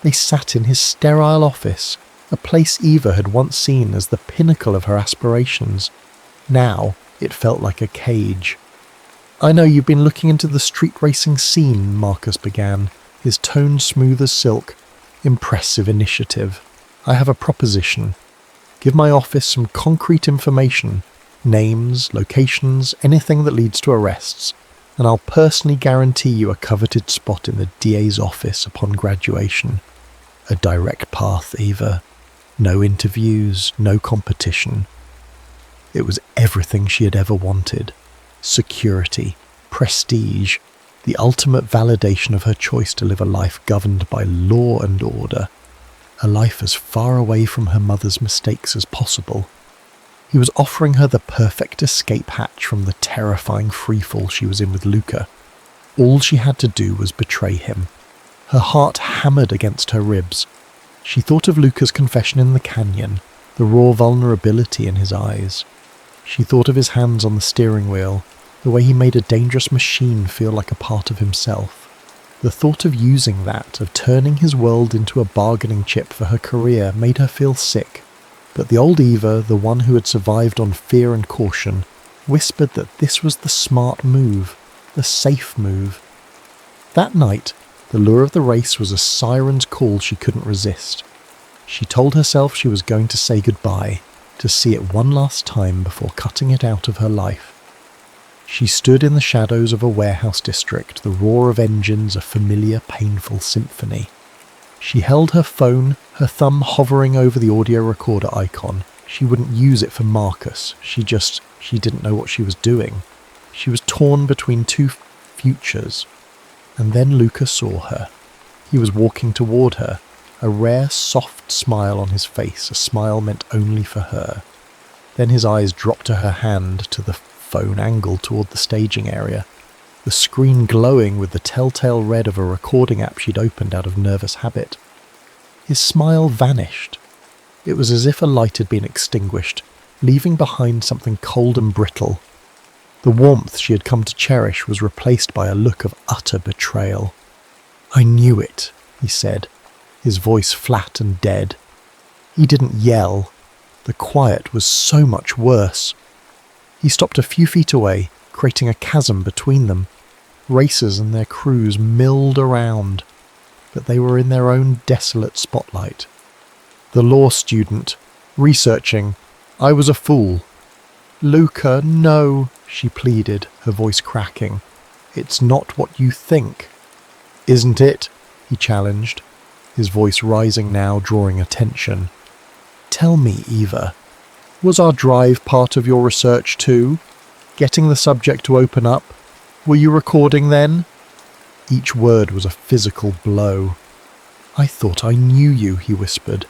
They sat in his sterile office, a place Eva had once seen as the pinnacle of her aspirations. Now it felt like a cage. "I know you've been looking into the street racing scene," Marcus began, his tone smooth as silk. "Impressive initiative. I have a proposition. Give my office some concrete information, names, locations, anything that leads to arrests, and I'll personally guarantee you a coveted spot in the DA's office upon graduation. A direct path, Eva. No interviews, no competition." It was everything she had ever wanted. Security, prestige, the ultimate validation of her choice to live a life governed by law and order, a life as far away from her mother's mistakes as possible. He was offering her the perfect escape hatch from the terrifying freefall she was in with Luca. All she had to do was betray him. Her heart hammered against her ribs. She thought of Luca's confession in the canyon, the raw vulnerability in his eyes. She thought of his hands on the steering wheel, the way he made a dangerous machine feel like a part of himself. The thought of using that, of turning his world into a bargaining chip for her career, made her feel sick. But the old Eva, the one who had survived on fear and caution, whispered that this was the smart move, the safe move. That night, the lure of the race was a siren's call she couldn't resist. She told herself she was going to say goodbye, to see it one last time before cutting it out of her life. She stood in the shadows of a warehouse district, the roar of engines a familiar, painful symphony. She held her phone, her thumb hovering over the audio recorder icon. She wouldn't use it for Marcus. She didn't know what she was doing. She was torn between two futures. And then Luca saw her. He was walking toward her, a rare, soft smile on his face, a smile meant only for her. Then his eyes dropped to her hand, to the phone angled toward the staging area, the screen glowing with the telltale red of a recording app she'd opened out of nervous habit. His smile vanished. It was as if a light had been extinguished, leaving behind something cold and brittle. The warmth she had come to cherish was replaced by a look of utter betrayal. "I knew it," he said, his voice flat and dead. He didn't yell. The quiet was so much worse. He stopped a few feet away, creating a chasm between them. Racers and their crews milled around, but they were in their own desolate spotlight. The law student, researching, "I was a fool." "Luca, no," she pleaded, her voice cracking. "It's not what you think." "Isn't it?" he challenged, his voice rising now, drawing attention. "Tell me, Eva, was our drive part of your research too? Getting the subject to open up? Were you recording then?" Each word was a physical blow. "I thought I knew you," he whispered,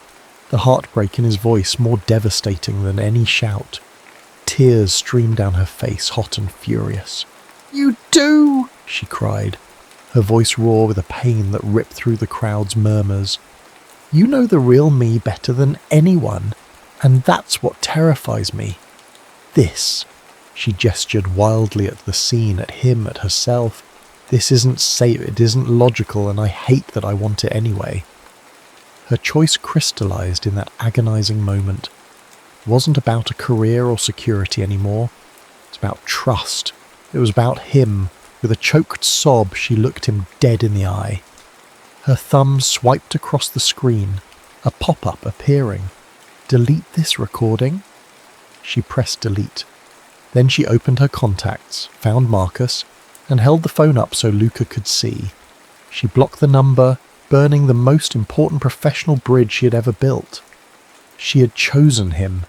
the heartbreak in his voice more devastating than any shout. Tears streamed down her face, hot and furious. "You do!" she cried, her voice raw with a pain that ripped through the crowd's murmurs. "You know the real me better than anyone, and that's what terrifies me. This," she gestured wildly at the scene, at him, at herself. "This isn't safe, it isn't logical, and I hate that I want it anyway." Her choice crystallized in that agonizing moment. It wasn't about a career or security anymore. It was about trust. It was about him. With a choked sob, she looked him dead in the eye. Her thumb swiped across the screen, a pop-up appearing. "Delete this recording?" She pressed delete. Then she opened her contacts, found Marcus, and held the phone up so Luca could see. She blocked the number, burning the most important professional bridge she had ever built. She had chosen him.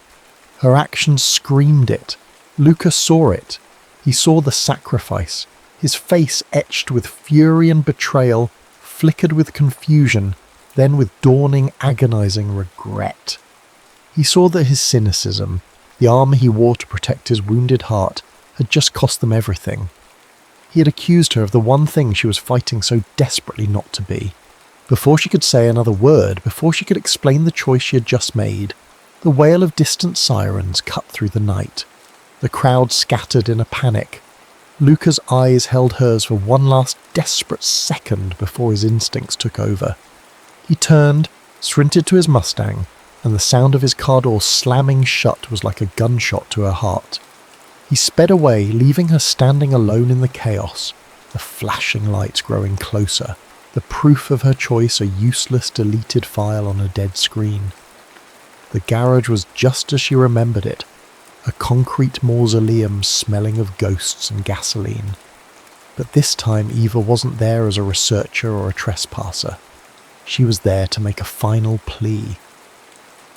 Her actions screamed it. Luca saw it. He saw the sacrifice, his face etched with fury and betrayal, flickered with confusion, then with dawning, agonizing regret. He saw that his cynicism, the armor he wore to protect his wounded heart, had just cost them everything. He had accused her of the one thing she was fighting so desperately not to be. Before she could say another word, before she could explain the choice she had just made, the wail of distant sirens cut through the night. The crowd scattered in a panic. Luca's eyes held hers for one last desperate second before his instincts took over. He turned, sprinted to his Mustang, and the sound of his car door slamming shut was like a gunshot to her heart. He sped away, leaving her standing alone in the chaos, the flashing lights growing closer, the proof of her choice a useless deleted file on a dead screen. The garage was just as she remembered it, a concrete mausoleum smelling of ghosts and gasoline. But this time Eva wasn't there as a researcher or a trespasser. She was there to make a final plea.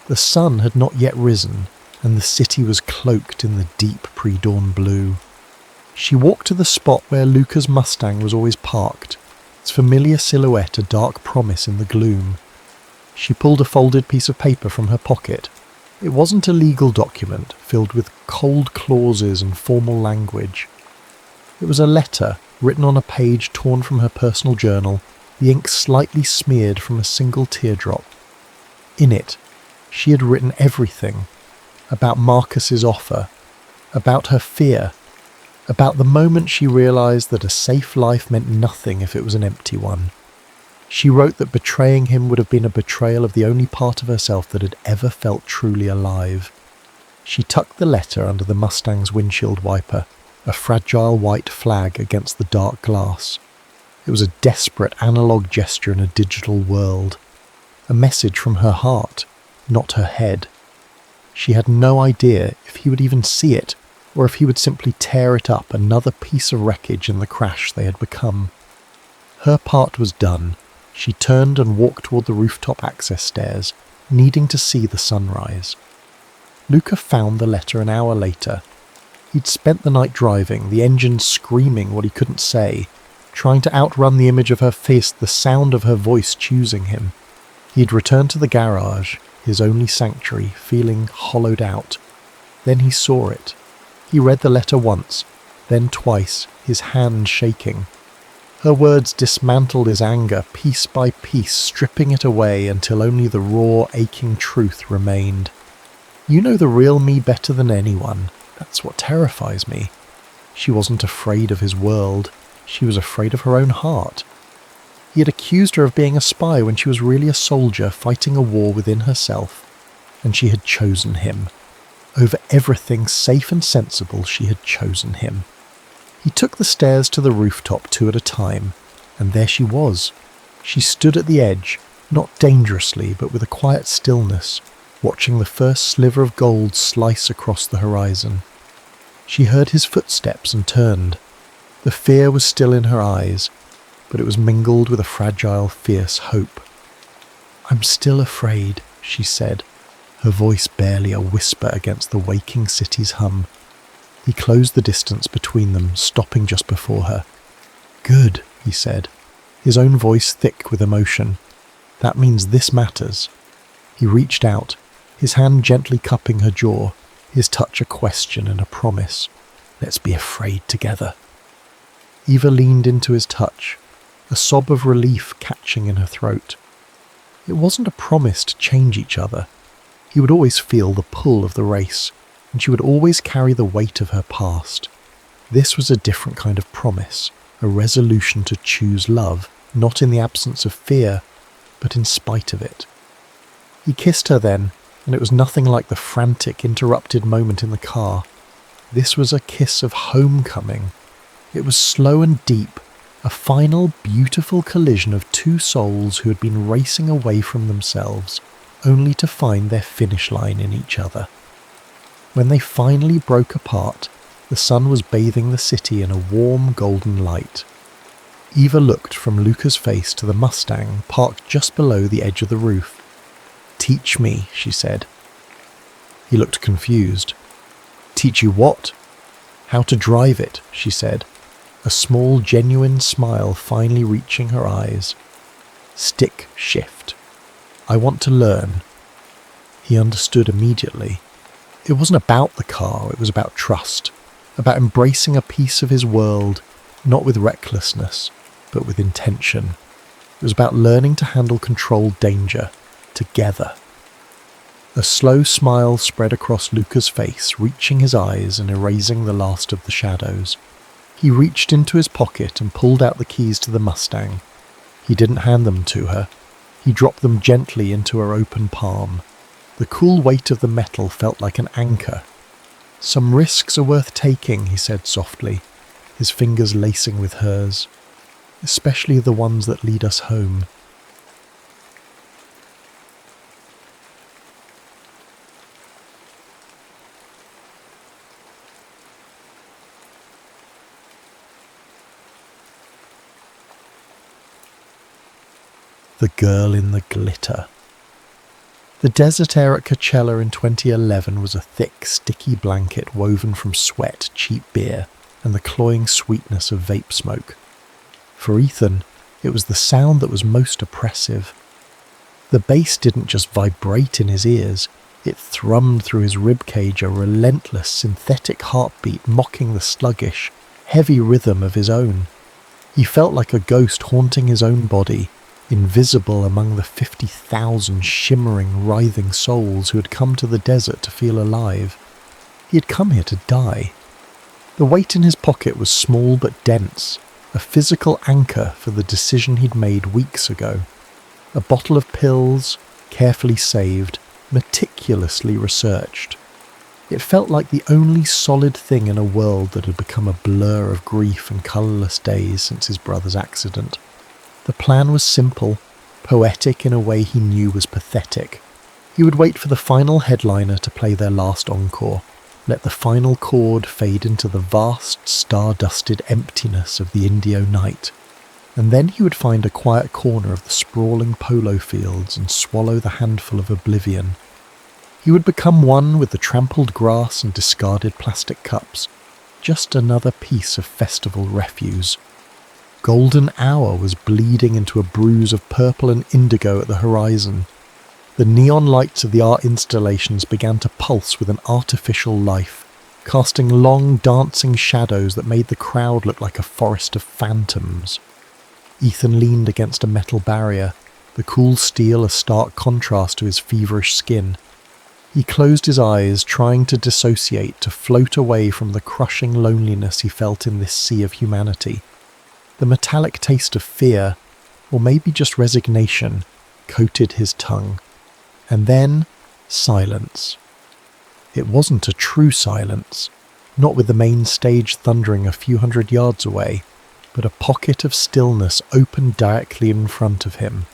The sun had not yet risen, and the city was cloaked in the deep pre-dawn blue. She walked to the spot where Luca's Mustang was always parked, its familiar silhouette a dark promise in the gloom. She pulled a folded piece of paper from her pocket. It wasn't a legal document, filled with cold clauses and formal language. It was a letter, written on a page torn from her personal journal, the ink slightly smeared from a single teardrop. In it, she had written everything. About Marcus's offer, about her fear, about the moment she realized that a safe life meant nothing if it was an empty one. She wrote that betraying him would have been a betrayal of the only part of herself that had ever felt truly alive. She tucked the letter under the Mustang's windshield wiper, a fragile white flag against the dark glass. It was a desperate analog gesture in a digital world. A message from her heart, not her head. She had no idea if he would even see it, or if he would simply tear it up, another piece of wreckage in the crash they had become. Her part was done. She turned and walked toward the rooftop access stairs, needing to see the sunrise. Luca found the letter an hour later. He'd spent the night driving, the engine screaming what he couldn't say, trying to outrun the image of her face, the sound of her voice choosing him. He'd returned to the garage, his only sanctuary, feeling hollowed out. Then he saw it. He read the letter once, then twice, his hand shaking. Her words dismantled his anger piece by piece, stripping it away until only the raw, aching truth remained. You know the real me better than anyone. That's what terrifies me. She wasn't afraid of his world. She was afraid of her own heart. He had accused her of being a spy when she was really a soldier fighting a war within herself, and she had chosen him. Over everything safe and sensible, she had chosen him. He took the stairs to the rooftop 2 at a time, and there she was. She stood at the edge, not dangerously, but with a quiet stillness, watching the first sliver of gold slice across the horizon. She heard his footsteps and turned. The fear was still in her eyes, but it was mingled with a fragile, fierce hope. "I'm still afraid," she said, her voice barely a whisper against the waking city's hum. He closed the distance between them, stopping just before her. "Good," he said, his own voice thick with emotion. "That means this matters." He reached out, his hand gently cupping her jaw, his touch a question and a promise. "Let's be afraid together." Eva leaned into his touch, a sob of relief catching in her throat. It wasn't a promise to change each other. He would always feel the pull of the race, and she would always carry the weight of her past. This was a different kind of promise, a resolution to choose love, not in the absence of fear, but in spite of it. He kissed her then, and it was nothing like the frantic, interrupted moment in the car. This was a kiss of homecoming. It was slow and deep, a final, beautiful collision of 2 souls who had been racing away from themselves, only to find their finish line in each other. When they finally broke apart, the sun was bathing the city in a warm, golden light. Eva looked from Luca's face to the Mustang parked just below the edge of the roof. "Teach me," she said. He looked confused. "Teach you what?" "How to drive it," she said, a small, genuine smile finally reaching her eyes. "Stick shift. I want to learn." He understood immediately. It wasn't about the car, it was about trust, about embracing a piece of his world, not with recklessness, but with intention. It was about learning to handle controlled danger, together. A slow smile spread across Luca's face, reaching his eyes and erasing the last of the shadows. He reached into his pocket and pulled out the keys to the Mustang. He didn't hand them to her. He dropped them gently into her open palm. The cool weight of the metal felt like an anchor. "Some risks are worth taking," he said softly, his fingers lacing with hers. "Especially the ones that lead us home." The girl in the glitter. The desert air at Coachella in 2011 was a thick, sticky blanket woven from sweat, cheap beer, and the cloying sweetness of vape smoke. For Ethan, it was the sound that was most oppressive. The bass didn't just vibrate in his ears, it thrummed through his ribcage, a relentless, synthetic heartbeat mocking the sluggish, heavy rhythm of his own. He felt like a ghost haunting his own body, invisible among the 50,000 shimmering, writhing souls who had come to the desert to feel alive. He had come here to die. The weight in his pocket was small but dense, a physical anchor for the decision he'd made weeks ago. A bottle of pills, carefully saved, meticulously researched. It felt like the only solid thing in a world that had become a blur of grief and colourless days since his brother's accident. The plan was simple, poetic in a way he knew was pathetic. He would wait for the final headliner to play their last encore, let the final chord fade into the vast, star-dusted emptiness of the Indio night, and then he would find a quiet corner of the sprawling polo fields and swallow the handful of oblivion. He would become one with the trampled grass and discarded plastic cups, just another piece of festival refuse. Golden hour was bleeding into a bruise of purple and indigo at the horizon. The neon lights of the art installations began to pulse with an artificial life, casting long dancing shadows that made the crowd look like a forest of phantoms. Ethan leaned against a metal barrier, the cool steel a stark contrast to his feverish skin. He closed his eyes, trying to dissociate, to float away from the crushing loneliness he felt in this sea of humanity. The metallic taste of fear, or maybe just resignation, coated his tongue. And then, silence. It wasn't a true silence, not with the main stage thundering a few hundred yards away, but a pocket of stillness opened directly in front of him.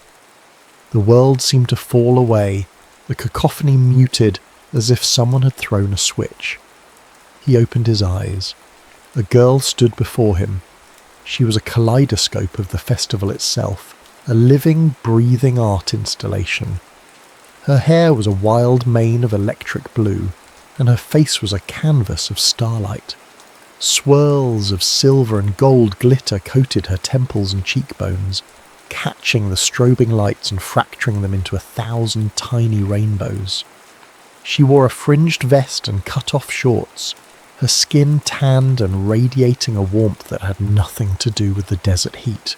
The world seemed to fall away, the cacophony muted as if someone had thrown a switch. He opened his eyes. A girl stood before him. She was a kaleidoscope of the festival itself, a living, breathing art installation. Her hair was a wild mane of electric blue, and her face was a canvas of starlight. Swirls of silver and gold glitter coated her temples and cheekbones, catching the strobing lights and fracturing them into 1,000 tiny rainbows. She wore a fringed vest and cut-off shorts, her skin tanned and radiating a warmth that had nothing to do with the desert heat.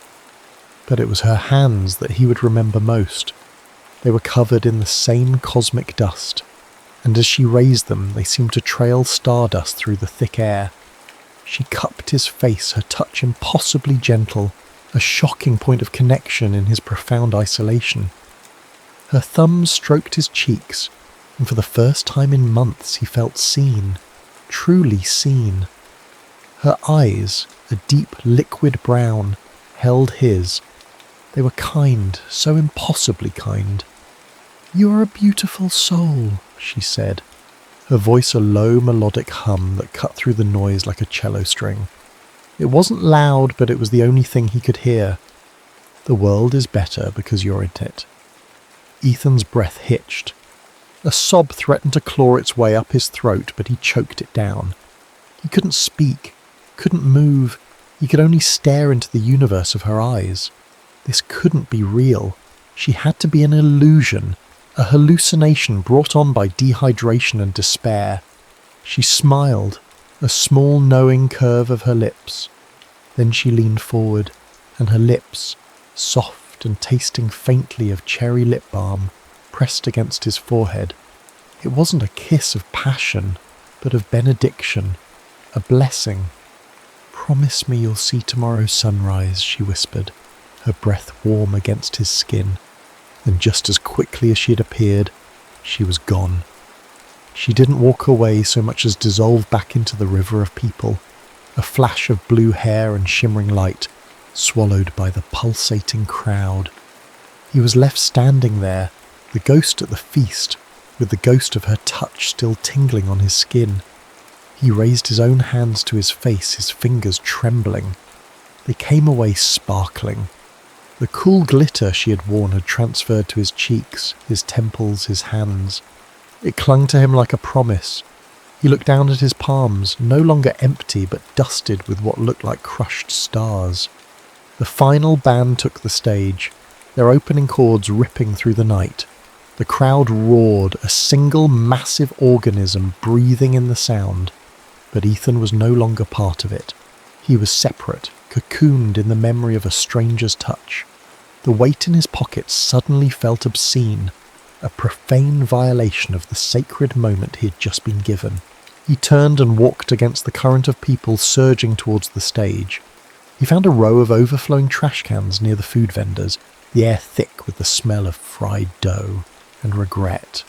But it was her hands that he would remember most. They were covered in the same cosmic dust, and as she raised them, they seemed to trail stardust through the thick air. She cupped his face, her touch impossibly gentle, a shocking point of connection in his profound isolation. Her thumbs stroked his cheeks, and for the first time in months he felt seen, truly seen. Her eyes, a deep liquid brown, held his. They were kind, so impossibly kind. "You are a beautiful soul," she said, her voice a low melodic hum that cut through the noise like a cello string. It wasn't loud, but it was the only thing he could hear. "The world is better because you're in it." Ethan's breath hitched. A sob threatened to claw its way up his throat, but he choked it down. He couldn't speak, couldn't move. He could only stare into the universe of her eyes. This couldn't be real. She had to be an illusion, a hallucination brought on by dehydration and despair. She smiled, a small knowing curve of her lips. Then she leaned forward, and her lips, soft and tasting faintly of cherry lip balm, pressed against his forehead. It wasn't a kiss of passion, but of benediction, a blessing. "Promise me you'll see tomorrow's sunrise," she whispered, her breath warm against his skin. And just as quickly as she had appeared, she was gone. She didn't walk away so much as dissolve back into the river of people, a flash of blue hair and shimmering light, swallowed by the pulsating crowd. He was left standing there, the ghost at the feast, with the ghost of her touch still tingling on his skin. He raised his own hands to his face, his fingers trembling. They came away sparkling. The cool glitter she had worn had transferred to his cheeks, his temples, his hands. It clung to him like a promise. He looked down at his palms, no longer empty but dusted with what looked like crushed stars. The final band took the stage, their opening chords ripping through the night. The crowd roared, a single massive organism breathing in the sound. But Ethan was no longer part of it. He was separate, cocooned in the memory of a stranger's touch. The weight in his pockets suddenly felt obscene, a profane violation of the sacred moment he had just been given. He turned and walked against the current of people surging towards the stage. He found a row of overflowing trash cans near the food vendors, the air thick with the smell of fried dough and regret.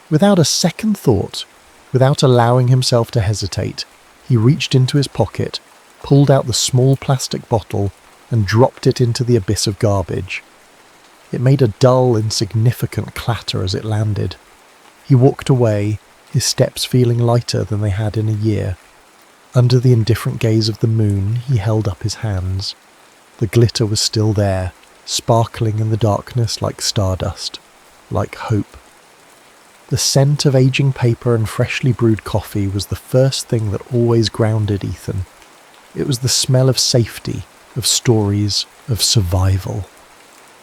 Without a second thought, Without allowing himself to hesitate, he reached into his pocket, pulled out the small plastic bottle, and dropped it into the abyss of garbage. It made a dull, insignificant clatter as it landed. He walked away, his steps feeling lighter than they had in a year. Under the indifferent gaze of the moon, he held up his hands. The glitter was still there, sparkling in the darkness like stardust, like hope. The scent of aging paper and freshly brewed coffee was the first thing that always grounded Ethan. It was the smell of safety, of stories, of survival.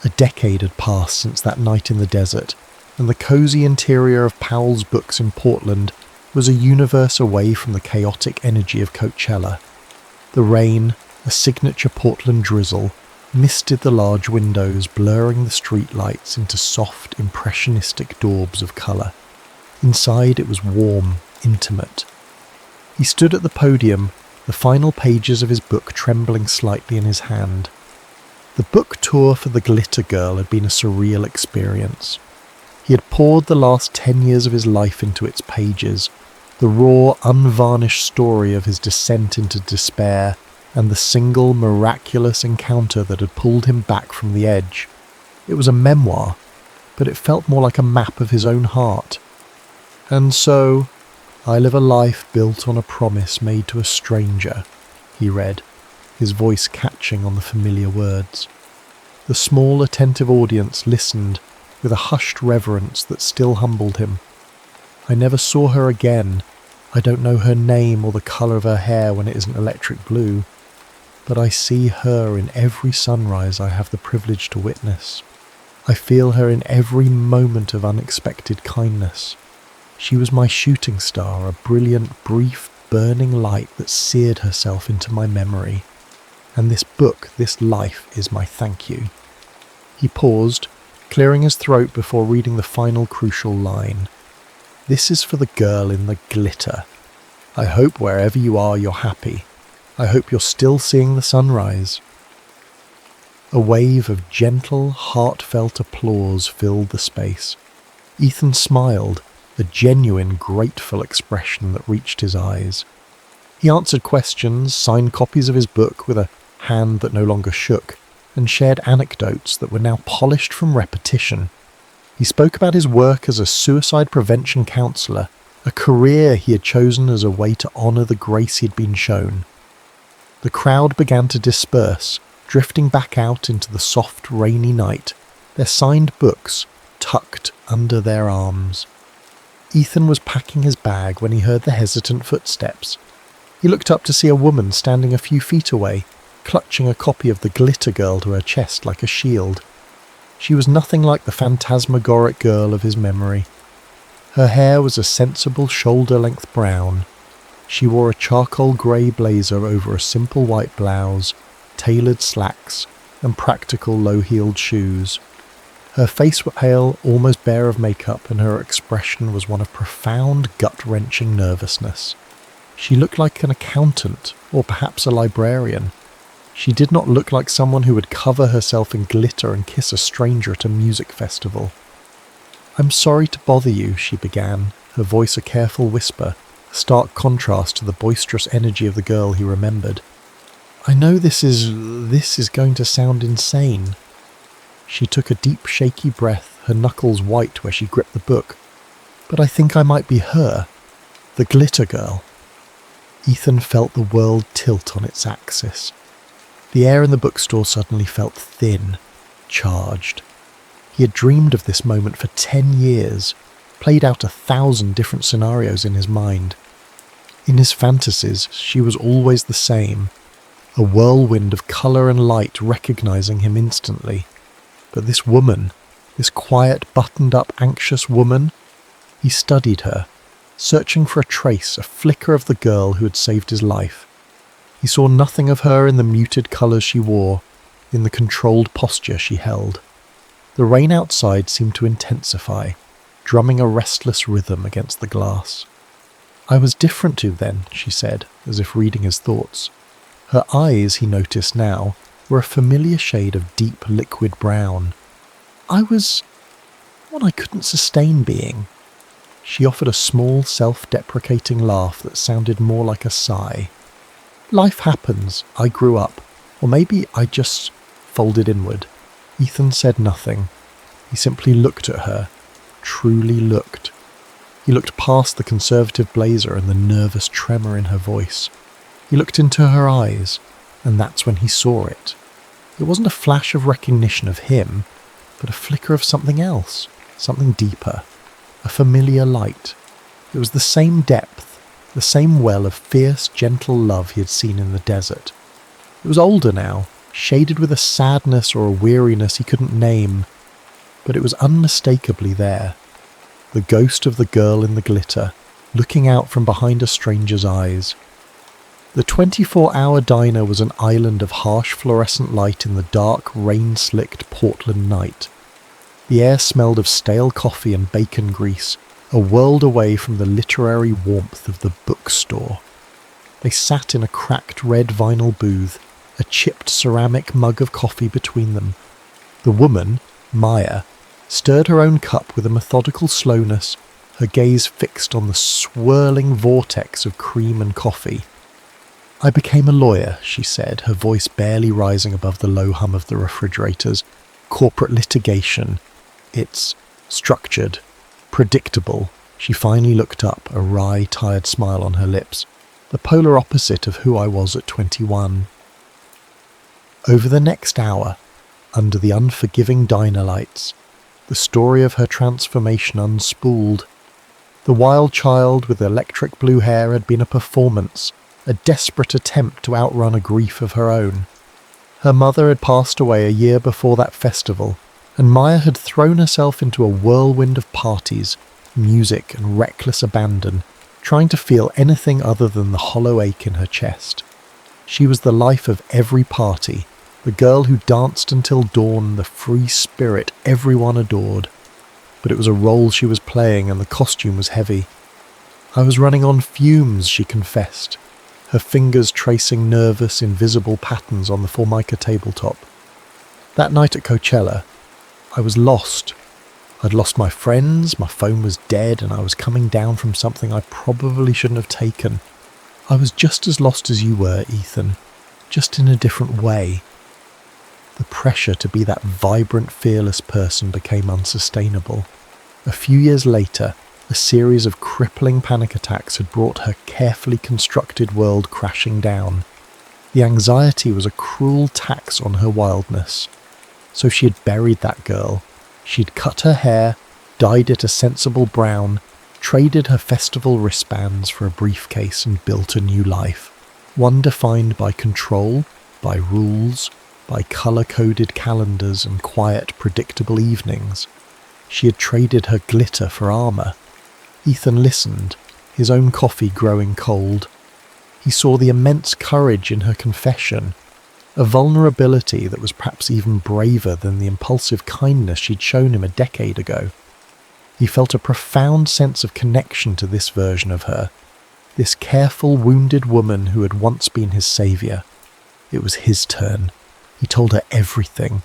A decade had passed since that night in the desert, and the cosy interior of Powell's Books in Portland was a universe away from the chaotic energy of Coachella. The rain, a signature Portland drizzle, misted the large windows, blurring the streetlights into soft, impressionistic daubs of colour. Inside it was warm, intimate. He stood at the podium, the final pages of his book trembling slightly in his hand. The book tour for The Glitter Girl had been a surreal experience. He had poured the last 10 years of his life into its pages, the raw, unvarnished story of his descent into despair, and the single miraculous encounter that had pulled him back from the edge. It was a memoir, but it felt more like a map of his own heart. And so, I live a life built on a promise made to a stranger, he read, his voice catching on the familiar words. The small, attentive audience listened with a hushed reverence that still humbled him. I never saw her again. I don't know her name or the colour of her hair when it isn't electric blue. But I see her in every sunrise I have the privilege to witness. I feel her in every moment of unexpected kindness. She was my shooting star, a brilliant, brief, burning light that seared herself into my memory. And this book, this life, is my thank you. He paused, clearing his throat before reading the final crucial line. This is for the girl in the glitter. I hope wherever you are, you're happy. I hope you're still seeing the sunrise. A wave of gentle, heartfelt applause filled the space. Ethan smiled, a genuine, grateful expression that reached his eyes. He answered questions, signed copies of his book with a hand that no longer shook, and shared anecdotes that were now polished from repetition. He spoke about his work as a suicide prevention counsellor, a career he had chosen as a way to honour the grace he'd been shown. The crowd began to disperse, drifting back out into the soft, rainy night, their signed books tucked under their arms. Ethan was packing his bag when he heard the hesitant footsteps. He looked up to see a woman standing a few feet away, clutching a copy of The Glitter Girl to her chest like a shield. She was nothing like the phantasmagoric girl of his memory. Her hair was a sensible shoulder-length brown. She wore a charcoal grey blazer over a simple white blouse, tailored slacks, and practical low-heeled shoes. Her face was pale, almost bare of makeup, and her expression was one of profound, gut-wrenching nervousness. She looked like an accountant, or perhaps a librarian. She did not look like someone who would cover herself in glitter and kiss a stranger at a music festival. "I'm sorry to bother you," she began, her voice a careful whisper, a stark contrast to the boisterous energy of the girl he remembered. "I know this is going to sound insane." She took a deep, shaky breath, her knuckles white where she gripped the book. "But I think I might be her, the Glitter Girl." Ethan felt the world tilt on its axis. The air in the bookstore suddenly felt thin, charged. He had dreamed of this moment for 10 years, played out 1,000 different scenarios in his mind. In his fantasies, she was always the same, a whirlwind of colour and light recognizing him instantly. But this woman, this quiet, buttoned-up, anxious woman, he studied her, searching for a trace, a flicker of the girl who had saved his life. He saw nothing of her in the muted colours she wore, in the controlled posture she held. The rain outside seemed to intensify, drumming a restless rhythm against the glass. "I was different to then," she said, as if reading his thoughts. Her eyes, he noticed now, were a familiar shade of deep liquid brown. "I was what I couldn't sustain being." She offered a small, self-deprecating laugh that sounded more like a sigh. Life happens. I grew up. Or maybe I just folded inward. Ethan said nothing. He simply looked at her. Truly looked. He looked past the conservative blazer and the nervous tremor in her voice. He looked into her eyes, and that's when he saw it. It wasn't a flash of recognition of him, but a flicker of something else, something deeper, a familiar light. It was the same depth, the same well of fierce, gentle love he had seen in the desert. It was older now, shaded with a sadness or a weariness he couldn't name, but it was unmistakably there. The ghost of the girl in the glitter, looking out from behind a stranger's eyes. The 24-hour diner was an island of harsh fluorescent light in the dark, rain-slicked Portland night. The air smelled of stale coffee and bacon grease, a world away from the literary warmth of the bookstore. They sat in a cracked red vinyl booth, a chipped ceramic mug of coffee between them. The woman, Maya, stirred her own cup with a methodical slowness, her gaze fixed on the swirling vortex of cream and coffee. I became a lawyer, she said, her voice barely rising above the low hum of the refrigerators. Corporate litigation. It's structured, predictable. She finally looked up, a wry, tired smile on her lips, the polar opposite of who I was at 21. Over the next hour, under the unforgiving diner lights, the story of her transformation unspooled. The wild child with electric blue hair had been a performance, a desperate attempt to outrun a grief of her own. Her mother had passed away a year before that festival, and Maya had thrown herself into a whirlwind of parties, music and reckless abandon, trying to feel anything other than the hollow ache in her chest. She was the life of every party, the girl who danced until dawn, the free spirit everyone adored. But it was a role she was playing, and the costume was heavy. I was running on fumes, she confessed, her fingers tracing nervous, invisible patterns on the Formica tabletop. That night at Coachella, I was lost. I'd lost my friends, my phone was dead, and I was coming down from something I probably shouldn't have taken. I was just as lost as you were, Ethan, just in a different way. The pressure to be that vibrant, fearless person became unsustainable. A few years later, a series of crippling panic attacks had brought her carefully constructed world crashing down. The anxiety was a cruel tax on her wildness. So she had buried that girl. She'd cut her hair, dyed it a sensible brown, traded her festival wristbands for a briefcase and built a new life. One defined by control, by rules, by colour-coded calendars and quiet, predictable evenings. She had traded her glitter for armour. Ethan listened, his own coffee growing cold. He saw the immense courage in her confession, a vulnerability that was perhaps even braver than the impulsive kindness she'd shown him a decade ago. He felt a profound sense of connection to this version of her, this careful, wounded woman who had once been his saviour. It was his turn. He told her everything,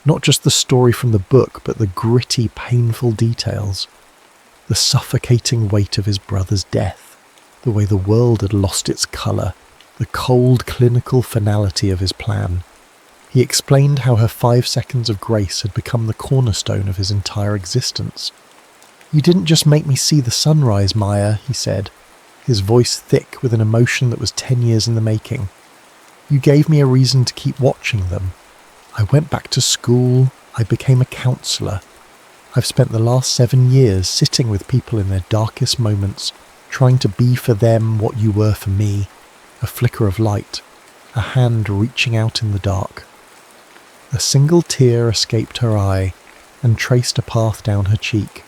not just the story from the book, but the gritty, painful details. The suffocating weight of his brother's death, the way the world had lost its colour, the cold, clinical finality of his plan. He explained how her 5 seconds of grace had become the cornerstone of his entire existence. "You didn't just make me see the sunrise, Maya," he said, his voice thick with an emotion that was 10 years in the making. "You gave me a reason to keep watching them. I went back to school, I became a counsellor. I've spent the last 7 years sitting with people in their darkest moments, trying to be for them what you were for me, a flicker of light, a hand reaching out in the dark." A single tear escaped her eye and traced a path down her cheek.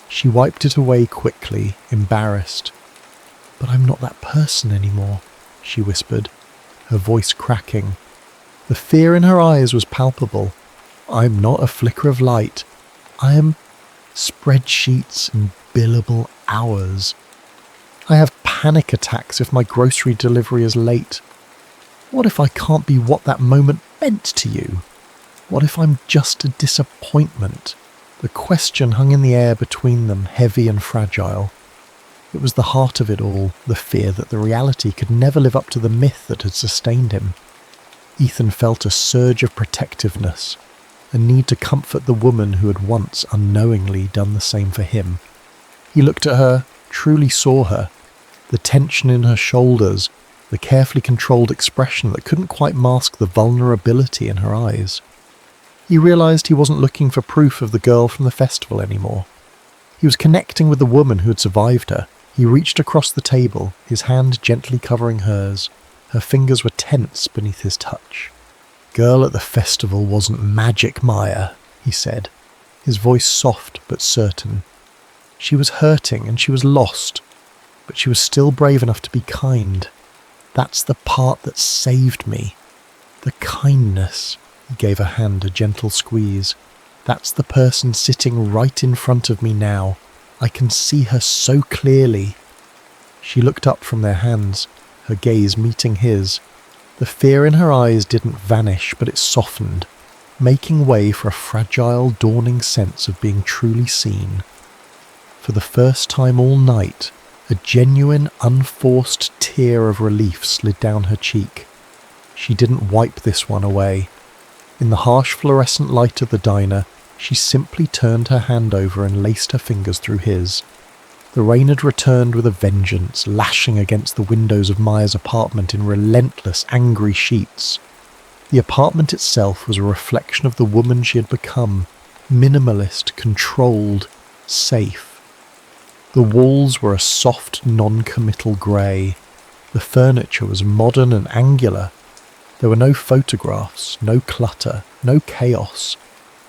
She wiped it away quickly, embarrassed. "But I'm not that person anymore," she whispered, her voice cracking. The fear in her eyes was palpable. "I'm not a flicker of light. I am spreadsheets and billable hours. I have panic attacks if my grocery delivery is late. What if I can't be what that moment meant to you? What if I'm just a disappointment? The question hung in the air between them, heavy and fragile. It was the heart of it all, the fear that the reality could never live up to the myth that had sustained him. Ethan felt a surge of protectiveness, a need to comfort the woman who had once unknowingly done the same for him. He looked at her, truly saw her, the tension in her shoulders, the carefully controlled expression that couldn't quite mask the vulnerability in her eyes. He realised he wasn't looking for proof of the girl from the festival anymore. He was connecting with the woman who had survived her. He reached across the table, his hand gently covering hers. Her fingers were tense beneath his touch. "Girl at the festival wasn't magic, Maya," he said, his voice soft but certain. She was hurting and she was lost, but she was still brave enough to be kind. That's the part that saved me. The kindness. He gave her hand a gentle squeeze. That's the person sitting right in front of me now. I can see her so clearly. She looked up from their hands, her gaze meeting his. The fear in her eyes didn't vanish, but it softened, making way for a fragile, dawning sense of being truly seen. For the first time all night, a genuine, unforced tear of relief slid down her cheek. She didn't wipe this one away. In the harsh fluorescent light of the diner, she simply turned her hand over and laced her fingers through his. The rain had returned with a vengeance, lashing against the windows of Maya's apartment in relentless, angry sheets. The apartment itself was a reflection of the woman she had become, minimalist, controlled, safe. The walls were a soft, non-committal grey. The furniture was modern and angular. There were no photographs, no clutter, no chaos.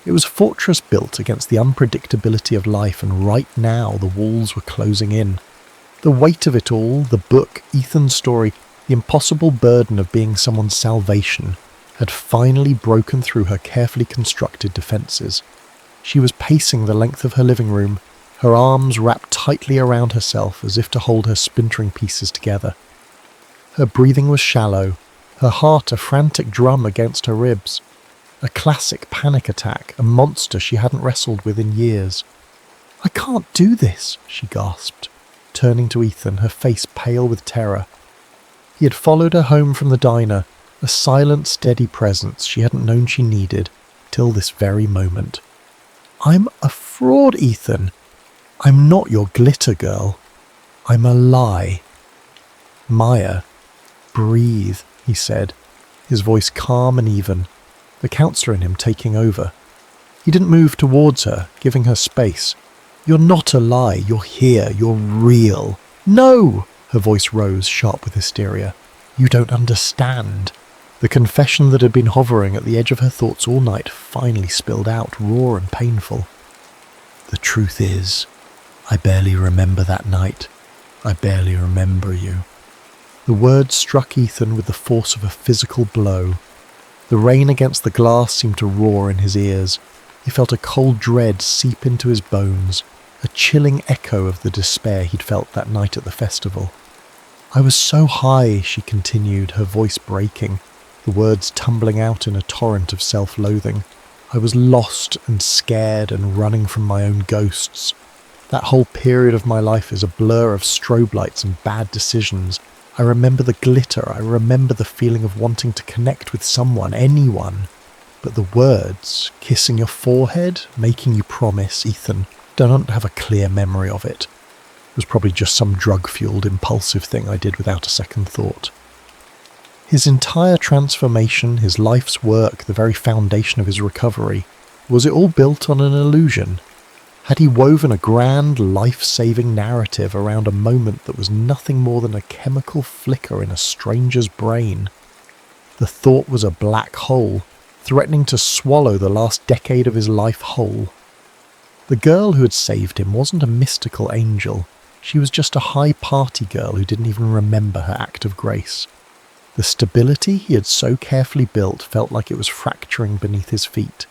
It was a fortress built against the unpredictability of life, and right now the walls were closing in. The weight of it all, the book, Ethan's story, the impossible burden of being someone's salvation, had finally broken through her carefully constructed defences. She was pacing the length of her living room, her arms wrapped tightly around herself as if to hold her splintering pieces together. Her breathing was shallow, her heart a frantic drum against her ribs. A classic panic attack, a monster she hadn't wrestled with in years. "I can't do this," she gasped, turning to Ethan, her face pale with terror. He had followed her home from the diner, a silent, steady presence she hadn't known she needed, till this very moment. "I'm a fraud, Ethan. I'm not your glitter girl. I'm a lie." "Maya, breathe," he said, his voice calm and even, the counsellor in him taking over. He didn't move towards her, giving her space. "You're not a lie. You're here. You're real." "No!" Her voice rose, sharp with hysteria. "You don't understand." The confession that had been hovering at the edge of her thoughts all night finally spilled out, raw and painful. "The truth is, I barely remember that night. I barely remember you." The words struck Ethan with the force of a physical blow. The rain against the glass seemed to roar in his ears. He felt a cold dread seep into his bones, a chilling echo of the despair he'd felt that night at the festival. "I was so high," she continued, her voice breaking, the words tumbling out in a torrent of self-loathing. "I was lost and scared and running from my own ghosts. That whole period of my life is a blur of strobe lights and bad decisions. I remember the glitter, I remember the feeling of wanting to connect with someone, anyone. But the words, kissing your forehead, making you promise, Ethan, don't have a clear memory of it. It was probably just some drug-fueled, impulsive thing I did without a second thought." His entire transformation, his life's work, the very foundation of his recovery, was it all built on an illusion? Had he woven a grand, life-saving narrative around a moment that was nothing more than a chemical flicker in a stranger's brain? The thought was a black hole, threatening to swallow the last decade of his life whole. The girl who had saved him wasn't a mystical angel. She was just a high-party girl who didn't even remember her act of grace. The stability he had so carefully built felt like it was fracturing beneath his feet.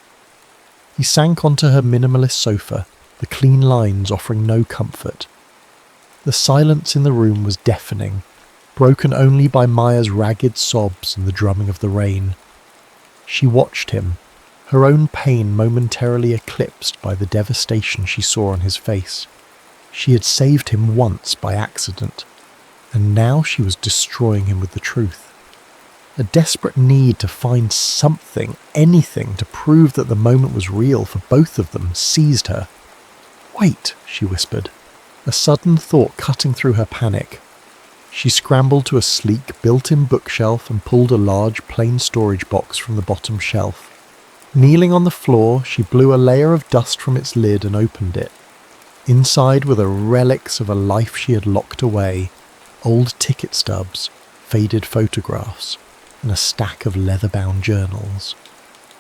He sank onto her minimalist sofa, the clean lines offering no comfort. The silence in the room was deafening, broken only by Maya's ragged sobs and the drumming of the rain. She watched him, her own pain momentarily eclipsed by the devastation she saw on his face. She had saved him once by accident, and now she was destroying him with the truth. A desperate need to find something, anything, to prove that the moment was real for both of them seized her. "Wait," she whispered, a sudden thought cutting through her panic. She scrambled to a sleek, built-in bookshelf and pulled a large, plain storage box from the bottom shelf. Kneeling on the floor, she blew a layer of dust from its lid and opened it. Inside were the relics of a life she had locked away, old ticket stubs, faded photographs, and a stack of leather-bound journals.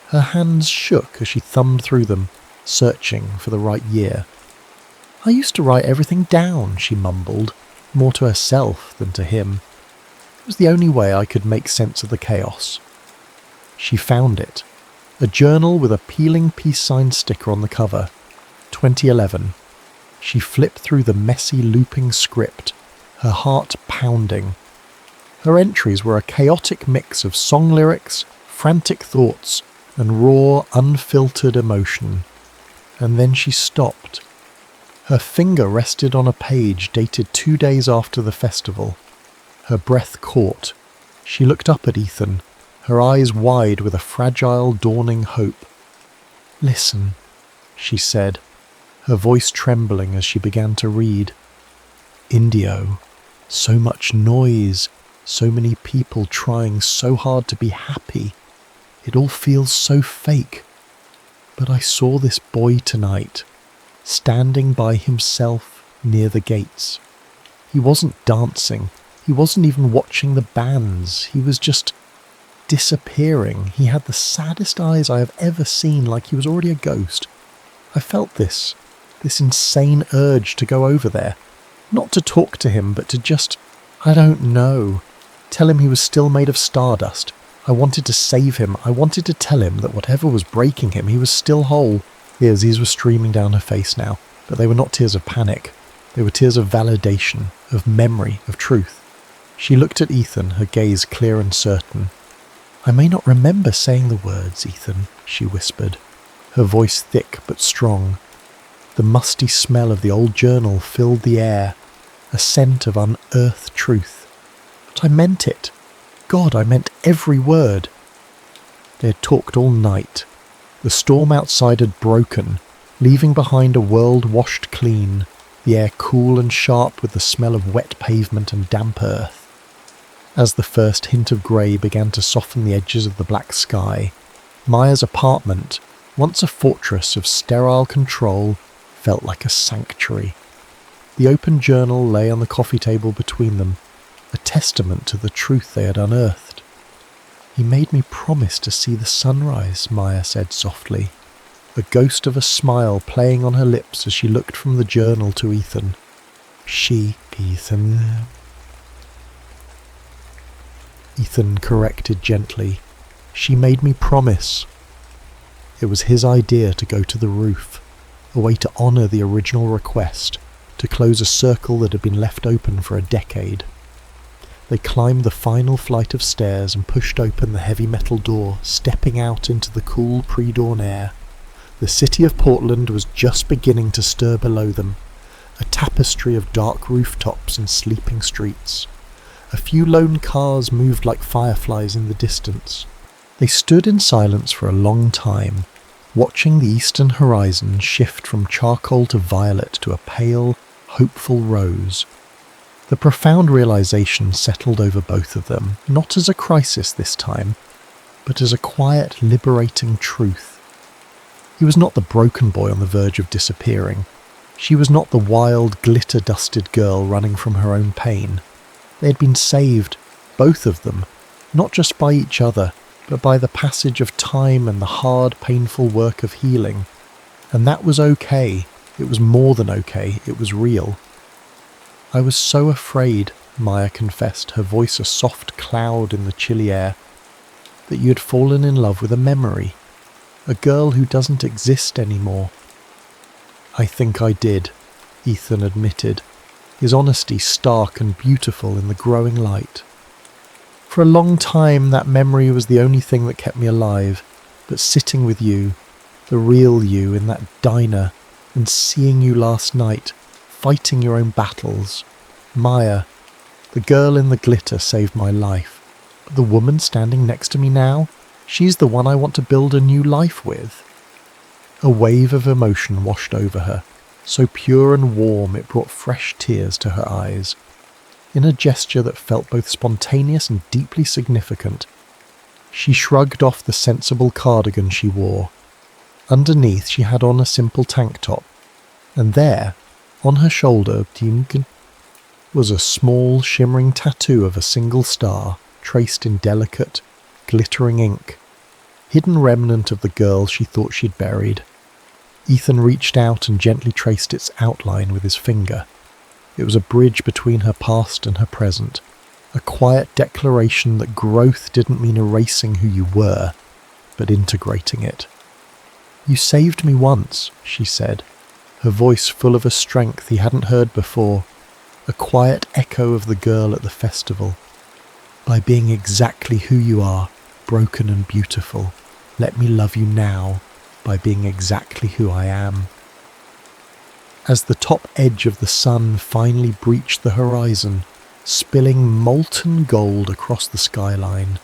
Her hands shook as she thumbed through them, searching for the right year. "I used to write everything down," she mumbled, more to herself than to him. It was the only way I could make sense of the chaos. She found it. A journal with a peeling peace sign sticker on the cover. 2011. She flipped through the messy looping script, her heart pounding. Her entries were a chaotic mix of song lyrics, frantic thoughts, and raw, unfiltered emotion. And then she stopped. Her finger rested on a page dated 2 days after the festival. Her breath caught. She looked up at Ethan, her eyes wide with a fragile, dawning hope. "Listen," she said, her voice trembling as she began to read. "Indio, so much noise, so many people trying so hard to be happy. It all feels so fake. But I saw this boy tonight, standing by himself near the gates. He wasn't dancing. He wasn't even watching the bands. He was just disappearing. He had the saddest eyes I have ever seen, like he was already a ghost. I felt this insane urge to go over there. Not to talk to him, but to just, I don't know, tell him he was still made of stardust. I wanted to save him. I wanted to tell him that whatever was breaking him, he was still whole." Tears were streaming down her face now, but they were not tears of panic. They were tears of validation, of memory, of truth. She looked at Ethan, her gaze clear and certain. "I may not remember saying the words, Ethan," she whispered, her voice thick but strong. The musty smell of the old journal filled the air, a scent of unearthed truth. "But I meant it. God, I meant every word." They had talked all night. The storm outside had broken, leaving behind a world washed clean, the air cool and sharp with the smell of wet pavement and damp earth. As the first hint of grey began to soften the edges of the black sky, Maya's apartment, once a fortress of sterile control, felt like a sanctuary. The open journal lay on the coffee table between them, a testament to the truth they had unearthed. "He made me promise to see the sunrise," Maya said softly, a ghost of a smile playing on her lips as she looked from the journal to Ethan. Ethan corrected gently. "She made me promise." It was his idea to go to the roof, a way to honour the original request, to close a circle that had been left open for a decade. They climbed the final flight of stairs and pushed open the heavy metal door, stepping out into the cool pre-dawn air. The city of Portland was just beginning to stir below them, a tapestry of dark rooftops and sleeping streets. A few lone cars moved like fireflies in the distance. They stood in silence for a long time, watching the eastern horizon shift from charcoal to violet to a pale, hopeful rose. The profound realization settled over both of them, not as a crisis this time, but as a quiet, liberating truth. He was not the broken boy on the verge of disappearing. She was not the wild, glitter-dusted girl running from her own pain. They had been saved, both of them, not just by each other, but by the passage of time and the hard, painful work of healing. And that was okay. It was more than okay. It was real. "I was so afraid," Maya confessed, her voice a soft cloud in the chilly air, "that you had fallen in love with a memory, a girl who doesn't exist anymore." "I think I did," Ethan admitted, his honesty stark and beautiful in the growing light. "For a long time that memory was the only thing that kept me alive. but sitting with you, the real you, in that diner, and seeing you last night, fighting your own battles. Maya, the girl in the glitter saved my life. But the woman standing next to me now, she's the one I want to build a new life with. A wave of emotion washed over her, so pure and warm it brought fresh tears to her eyes. In a gesture that felt both spontaneous and deeply significant, she shrugged off the sensible cardigan she wore. Underneath she had on a simple tank top, and there, on her shoulder, was a small shimmering tattoo of a single star, traced in delicate, glittering ink, hidden remnant of the girl she thought she'd buried. Ethan reached out and gently traced its outline with his finger. It was a bridge between her past and her present, a quiet declaration that growth didn't mean erasing who you were, but integrating it. "You saved me once," she said, her voice full of a strength he hadn't heard before, a quiet echo of the girl at the festival. "By being exactly who you are, broken and beautiful, let me love you now, by being exactly who I am." As the top edge of the sun finally breached the horizon, spilling molten gold across the skyline,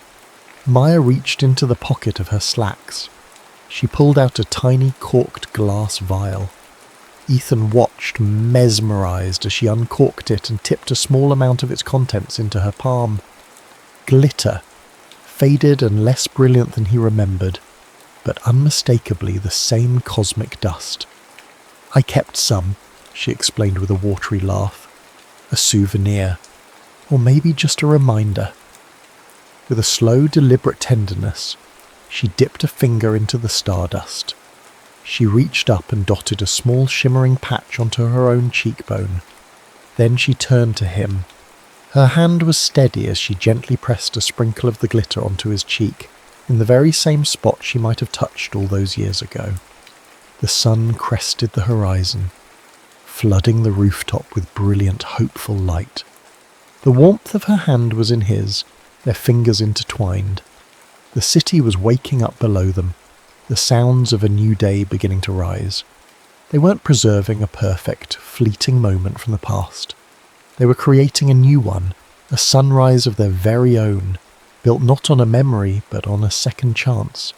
Maya reached into the pocket of her slacks. She pulled out a tiny corked glass vial. Ethan watched, mesmerized, as she uncorked it and tipped a small amount of its contents into her palm. Glitter, faded and less brilliant than he remembered, but unmistakably the same cosmic dust. "I kept some," she explained with a watery laugh. "A souvenir. Or maybe just a reminder." With a slow, deliberate tenderness, she dipped a finger into the stardust. She reached up and dotted a small shimmering patch onto her own cheekbone. Then she turned to him. Her hand was steady as she gently pressed a sprinkle of the glitter onto his cheek, in the very same spot she might have touched all those years ago. The sun crested the horizon, flooding the rooftop with brilliant, hopeful light. The warmth of her hand was in his, their fingers intertwined. The city was waking up below them, the sounds of a new day beginning to rise. They weren't preserving a perfect, fleeting moment from the past. They were creating a new one, a sunrise of their very own, built not on a memory but on a second chance.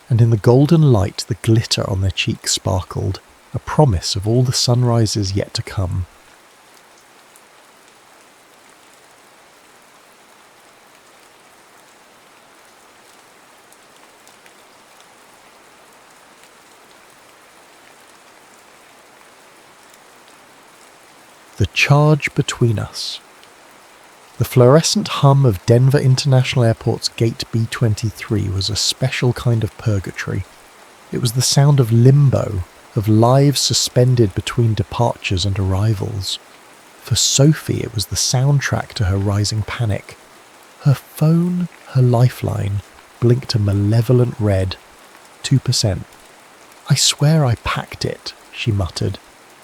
And in the golden light the glitter on their cheeks sparkled, a promise of all the sunrises yet to come. The charge between us. The fluorescent hum of Denver International Airport's Gate B-23 was a special kind of purgatory. It was the sound of limbo, of lives suspended between departures and arrivals. For Sophie, it was the soundtrack to her rising panic. Her phone, her lifeline, blinked a malevolent red. 2%. "I swear I packed it," she muttered,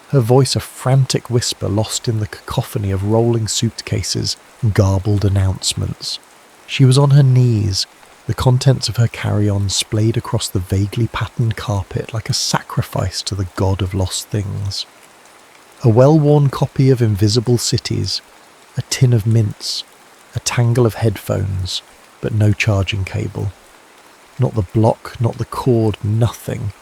her voice a frantic whisper lost in the cacophony of rolling suitcases and garbled announcements. She was on her knees, the contents of her carry-on splayed across the vaguely patterned carpet like a sacrifice to the god of lost things. A well-worn copy of Invisible Cities, a tin of mints, a tangle of headphones, but no charging cable. Not the block, not the cord, nothing.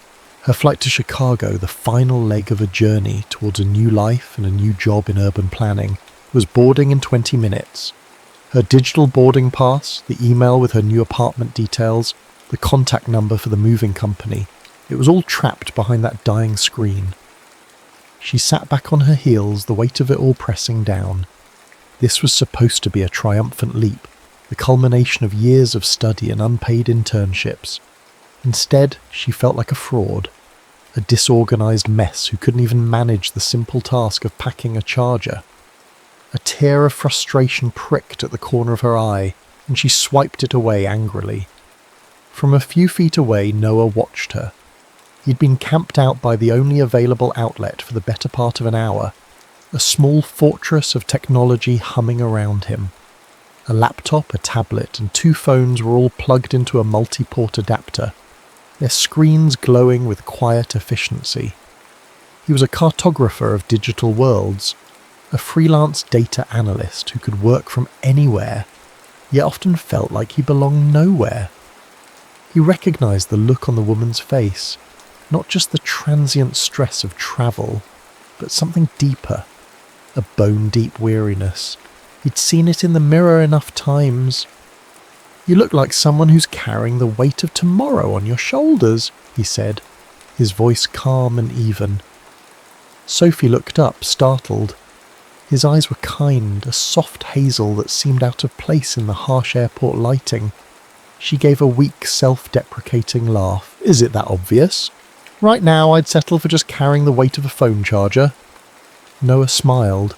Her flight to Chicago, the final leg of a journey towards a new life and a new job in urban planning, was boarding in 20 minutes. Her digital boarding pass, the email with her new apartment details, the contact number for the moving company, it was all trapped behind that dying screen. She sat back on her heels, the weight of it all pressing down. This was supposed to be a triumphant leap, the culmination of years of study and unpaid internships. Instead, she felt like a fraud, a disorganized mess who couldn't even manage the simple task of packing a charger. A tear of frustration pricked at the corner of her eye, and she swiped it away angrily. From a few feet away, Noah watched her. He'd been camped out by the only available outlet for the better part of an hour, a small fortress of technology humming around him. A laptop, a tablet, and 2 phones were all plugged into a multi-port adapter. their screens glowing with quiet efficiency. He was a cartographer of digital worlds, a freelance data analyst who could work from anywhere, yet often felt like he belonged nowhere. He recognised the look on the woman's face, not just the transient stress of travel, but something deeper, a bone-deep weariness. He'd seen it in the mirror enough times. "You look like someone who's carrying the weight of tomorrow on your shoulders," he said, his voice calm and even. Sophie looked up, startled. His eyes were kind, a soft hazel that seemed out of place in the harsh airport lighting. She gave a weak, self-deprecating laugh. "Is it that obvious? Right now I'd settle for just carrying the weight of a phone charger." Noah smiled,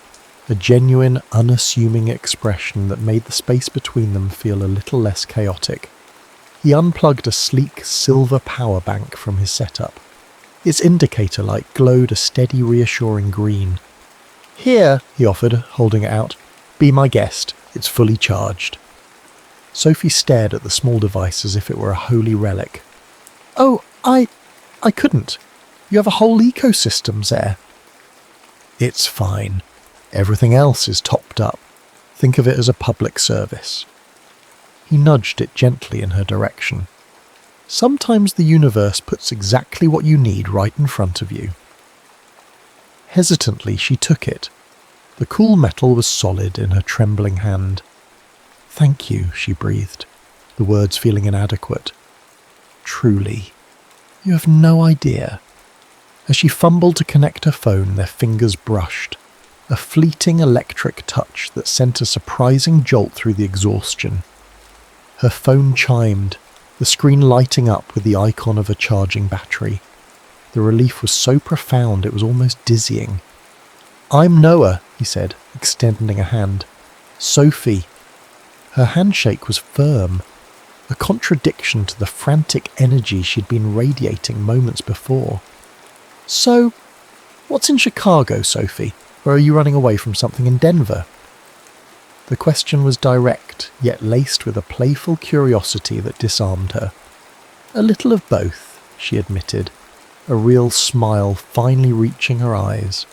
a genuine, unassuming expression that made the space between them feel a little less chaotic. He unplugged a sleek silver power bank from his setup. Its indicator light glowed a steady, reassuring green. "Here," he offered, holding it out. "Be my guest. It's fully charged." Sophie stared at the small device as if it were a holy relic. "Oh, I couldn't. You have a whole ecosystem there." "It's fine. Everything else is topped up. Think of it as a public service." He nudged it gently in her direction. "Sometimes the universe puts exactly what you need right in front of you." Hesitantly, she took it. The cool metal was solid in her trembling hand. "Thank you," she breathed, the words feeling inadequate. "Truly. You have no idea." As she fumbled to connect her phone, their fingers brushed, a fleeting electric touch that sent a surprising jolt through the exhaustion. Her phone chimed, the screen lighting up with the icon of a charging battery. The relief was so profound it was almost dizzying. "I'm Noah," he said, extending a hand. "Sophie." Her handshake was firm, a contradiction to the frantic energy she'd been radiating moments before. "So, what's in Chicago, Sophie? Or are you running away from something in Denver?" The question was direct, yet laced with a playful curiosity that disarmed her. "A little of both," she admitted, a real smile finally reaching her eyes.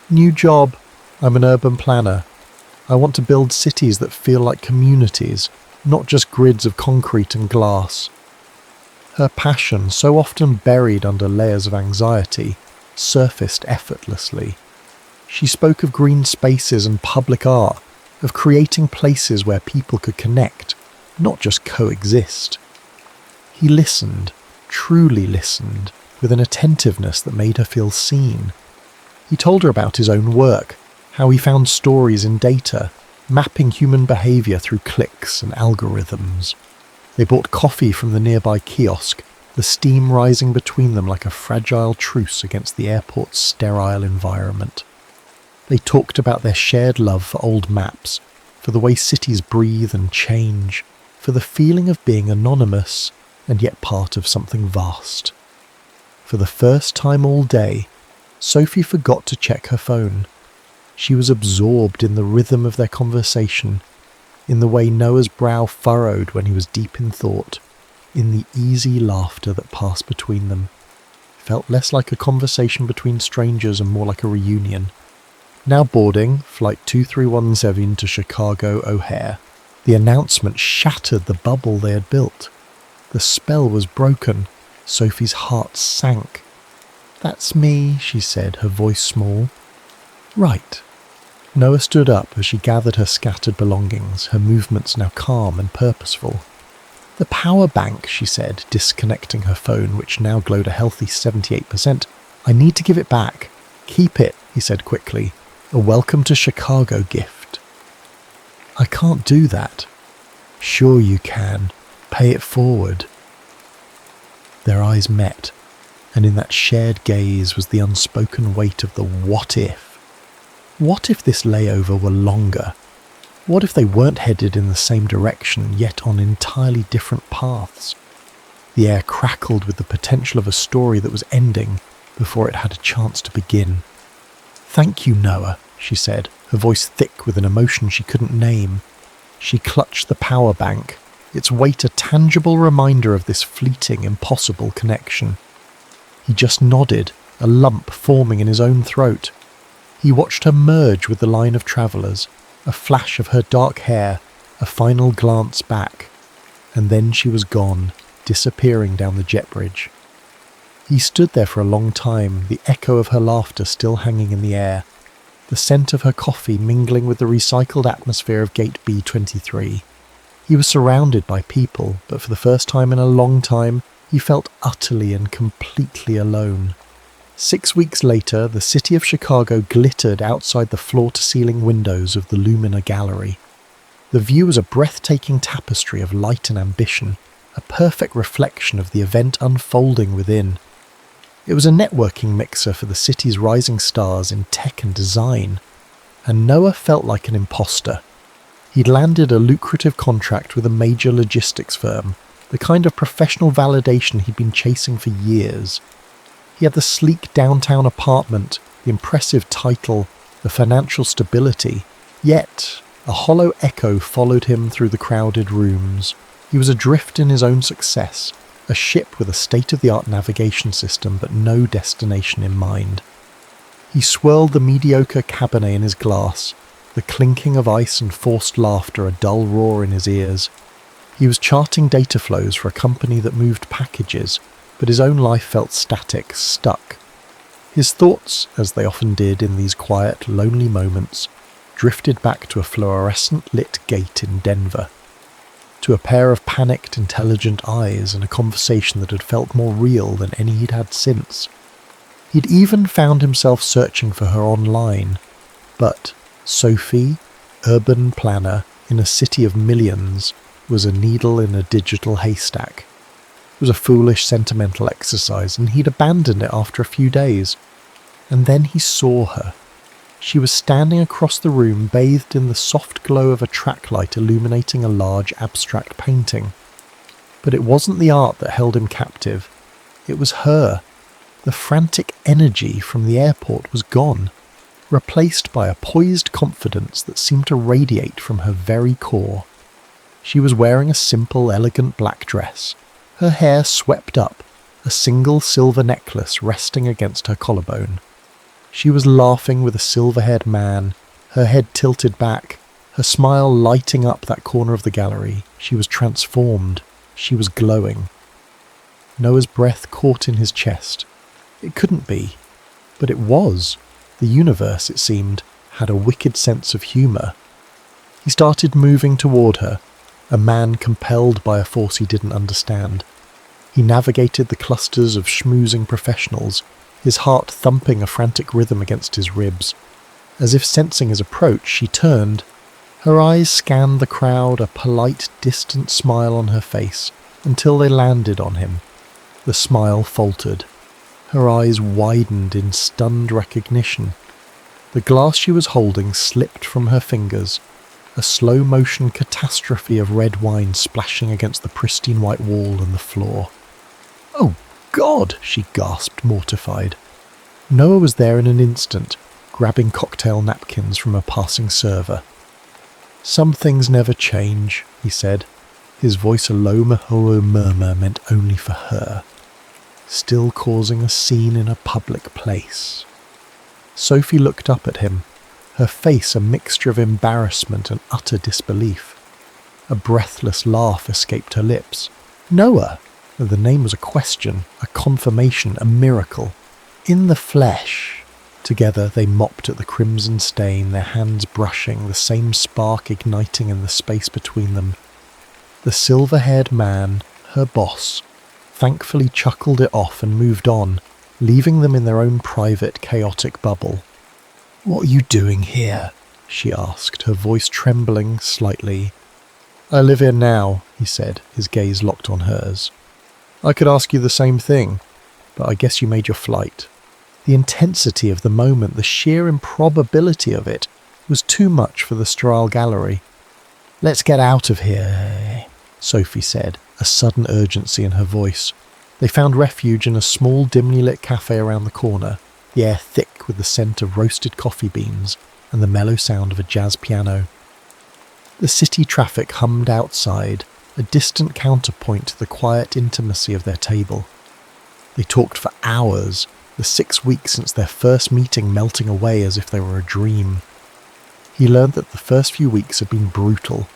"New job. I'm an urban planner. I want to build cities that feel like communities, not just grids of concrete and glass." Her passion, so often buried under layers of anxiety, surfaced effortlessly. She spoke of green spaces and public art, of creating places where people could connect, not just coexist. He listened, truly listened, with an attentiveness that made her feel seen. He told her about his own work, how he found stories in data, mapping human behaviour through clicks and algorithms. They bought coffee from the nearby kiosk, the steam rising between them like a fragile truce against the airport's sterile environment. They talked about their shared love for old maps, for the way cities breathe and change, for the feeling of being anonymous and yet part of something vast. For the first time all day, Sophie forgot to check her phone. She was absorbed in the rhythm of their conversation, in the way Noah's brow furrowed when he was deep in thought, in the easy laughter that passed between them. It felt less like a conversation between strangers and more like a reunion. Now boarding, Flight 2317 to Chicago O'Hare. The announcement shattered the bubble they had built. The spell was broken. Sophie's heart sank. "That's me," she said, her voice small. "Right." Noah stood up as she gathered her scattered belongings, her movements now calm and purposeful. "The power bank," she said, disconnecting her phone, which now glowed a healthy 78%. "I need to give it back." "Keep it," he said quickly. "A welcome to Chicago gift." "I can't do that." "Sure you can. Pay it forward." Their eyes met, and in that shared gaze was the unspoken weight of the what if. What if this layover were longer? What if they weren't headed in the same direction, yet on entirely different paths? The air crackled with the potential of a story that was ending before it had a chance to begin. "Thank you, Noah," she said, her voice thick with an emotion she couldn't name. She clutched the power bank, its weight a tangible reminder of this fleeting, impossible connection. He just nodded, a lump forming in his own throat. He watched her merge with the line of travellers, a flash of her dark hair, a final glance back, and then she was gone, disappearing down the jet bridge. He stood there for a long time, the echo of her laughter still hanging in the air, the scent of her coffee mingling with the recycled atmosphere of Gate B23. He was surrounded by people, but for the first time in a long time, he felt utterly and completely alone. 6 weeks later, the city of Chicago glittered outside the floor-to-ceiling windows of the Lumina Gallery. The view was a breathtaking tapestry of light and ambition, a perfect reflection of the event unfolding within. It was a networking mixer for the city's rising stars in tech and design, and Noah felt like an imposter. He'd landed a lucrative contract with a major logistics firm, the kind of professional validation he'd been chasing for years. He had the sleek downtown apartment, the impressive title, the financial stability, yet a hollow echo followed him through the crowded rooms. He was adrift in his own success, a ship with a state-of-the-art navigation system but no destination in mind. He swirled the mediocre Cabernet in his glass, the clinking of ice and forced laughter a dull roar in his ears. He was charting data flows for a company that moved packages, but his own life felt static, stuck. His thoughts, as they often did in these quiet, lonely moments, drifted back to a fluorescent-lit gate in Denver, to a pair of panicked, intelligent eyes and a conversation that had felt more real than any he'd had since. He'd even found himself searching for her online, but Sophie, urban planner in a city of millions, was a needle in a digital haystack. It was a foolish, sentimental exercise, and he'd abandoned it after a few days. And then he saw her. She was standing across the room, bathed in the soft glow of a track light illuminating a large abstract painting. But it wasn't the art that held him captive. It was her. The frantic energy from the airport was gone, replaced by a poised confidence that seemed to radiate from her very core. She was wearing a simple, elegant black dress, her hair swept up, a single silver necklace resting against her collarbone. She was laughing with a silver-haired man, her head tilted back, her smile lighting up that corner of the gallery. She was transformed. She was glowing. Noah's breath caught in his chest. It couldn't be, but it was. The universe, it seemed, had a wicked sense of humour. He started moving toward her, a man compelled by a force he didn't understand. He navigated the clusters of schmoozing professionals, his heart thumping a frantic rhythm against his ribs. As if sensing his approach, she turned. Her eyes scanned the crowd, a polite, distant smile on her face, until they landed on him. The smile faltered. Her eyes widened in stunned recognition. The glass she was holding slipped from her fingers, a slow-motion catastrophe of red wine splashing against the pristine white wall and the floor. "Oh, God!" she gasped, mortified. Noah was there in an instant, grabbing cocktail napkins from a passing server. "Some things never change," he said, his voice a low murmur meant only for her. "Still causing a scene in a public place." Sophie looked up at him, her face a mixture of embarrassment and utter disbelief. A breathless laugh escaped her lips. "Noah!" The name was a question, a confirmation, a miracle. In the flesh. Together they mopped at the crimson stain, their hands brushing, the same spark igniting in the space between them. The silver-haired man, her boss, thankfully chuckled it off and moved on, leaving them in their own private, chaotic bubble. "What are you doing here?" she asked, her voice trembling slightly. "I live here now," he said, his gaze locked on hers. "I could ask you the same thing, but I guess you made your flight." The intensity of the moment, the sheer improbability of it, was too much for the sterile gallery. "Let's get out of here," Sophie said, a sudden urgency in her voice. They found refuge in a small, dimly lit cafe around the corner, the air thick with the scent of roasted coffee beans and the mellow sound of a jazz piano. The city traffic hummed outside, a distant counterpoint to the quiet intimacy of their table. They talked for hours, the 6 weeks since their first meeting melting away as if they were a dream. He learned that the first few weeks had been brutal.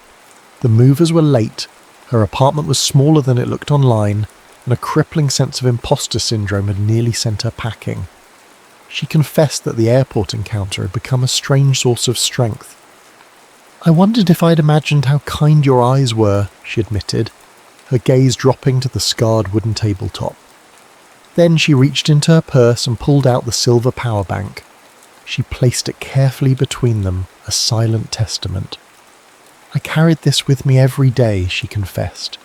The movers were late, her apartment was smaller than it looked online, and a crippling sense of imposter syndrome had nearly sent her packing. She confessed that the airport encounter had become a strange source of strength. "I wondered if I'd imagined how kind your eyes were," she admitted, her gaze dropping to the scarred wooden tabletop. Then she reached into her purse and pulled out the silver power bank. She placed it carefully between them, a silent testament. "I carried this with me every day," she confessed,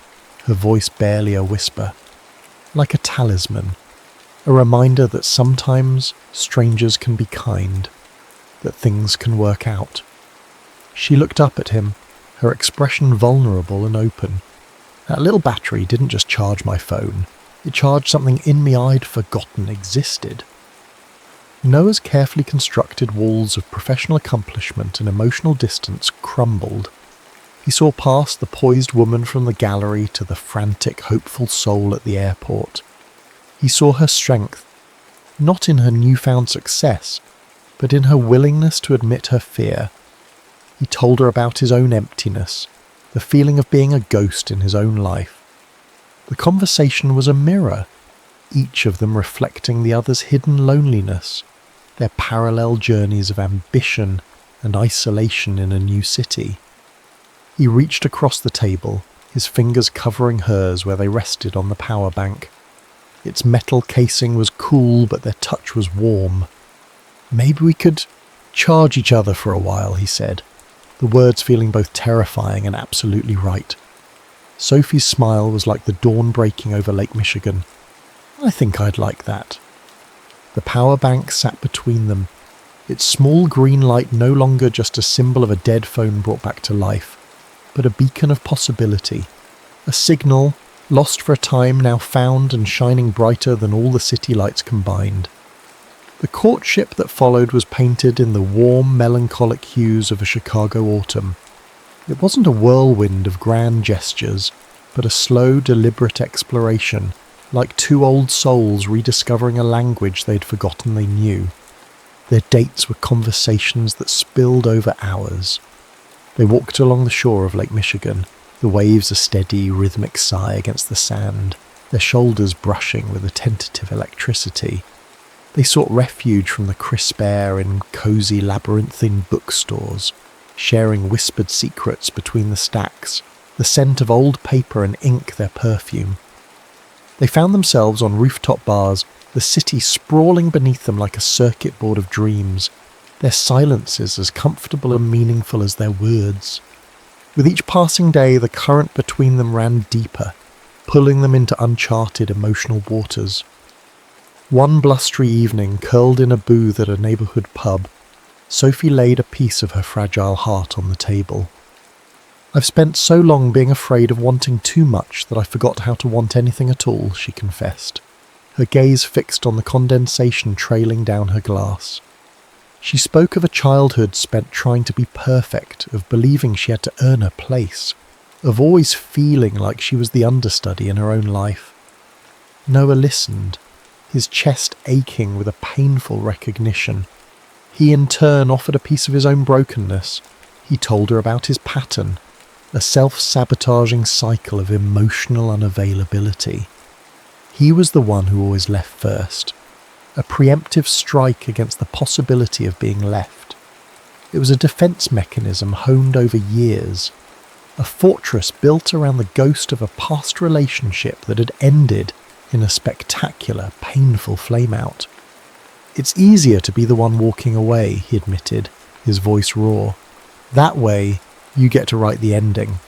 her voice barely a whisper. "Like a talisman, a reminder that sometimes strangers can be kind, that things can work out." She looked up at him, her expression vulnerable and open. "That little battery didn't just charge my phone. It charged something in me I'd forgotten existed." Noah's carefully constructed walls of professional accomplishment and emotional distance crumbled. He saw past the poised woman from the gallery to the frantic, hopeful soul at the airport. He saw her strength, not in her newfound success, but in her willingness to admit her fear. He told her about his own emptiness, the feeling of being a ghost in his own life. The conversation was a mirror, each of them reflecting the other's hidden loneliness, their parallel journeys of ambition and isolation in a new city. He reached across the table, his fingers covering hers where they rested on the power bank. Its metal casing was cool, but their touch was warm. "Maybe we could charge each other for a while," he said, the words feeling both terrifying and absolutely right. Sophie's smile was like the dawn breaking over Lake Michigan. "I think I'd like that." The power bank sat between them, its small green light no longer just a symbol of a dead phone brought back to life, but a beacon of possibility, a signal, lost for a time, now found and shining brighter than all the city lights combined. The courtship that followed was painted in the warm, melancholic hues of a Chicago autumn. It wasn't a whirlwind of grand gestures, but a slow, deliberate exploration, like two old souls rediscovering a language they'd forgotten they knew. Their dates were conversations that spilled over hours. They walked along the shore of Lake Michigan, the waves a steady, rhythmic sigh against the sand, their shoulders brushing with a tentative electricity. They sought refuge from the crisp air in cozy, labyrinthine bookstores, sharing whispered secrets between the stacks, the scent of old paper and ink their perfume. They found themselves on rooftop bars, the city sprawling beneath them like a circuit board of dreams, their silences as comfortable and meaningful as their words. With each passing day, the current between them ran deeper, pulling them into uncharted emotional waters. One blustery evening, curled in a booth at a neighbourhood pub, Sophie laid a piece of her fragile heart on the table. "I've spent so long being afraid of wanting too much that I forgot how to want anything at all," she confessed, her gaze fixed on the condensation trailing down her glass. She spoke of a childhood spent trying to be perfect, of believing she had to earn her place, of always feeling like she was the understudy in her own life. Noah listened, his chest aching with a painful recognition. He in turn offered a piece of his own brokenness. He told her about his pattern, a self-sabotaging cycle of emotional unavailability. He was the one who always left first, a preemptive strike against the possibility of being left. It was a defense mechanism honed over years, a fortress built around the ghost of a past relationship that had ended in a spectacular, painful flameout. "It's easier to be the one walking away," he admitted, his voice raw. "That way, you get to write the ending."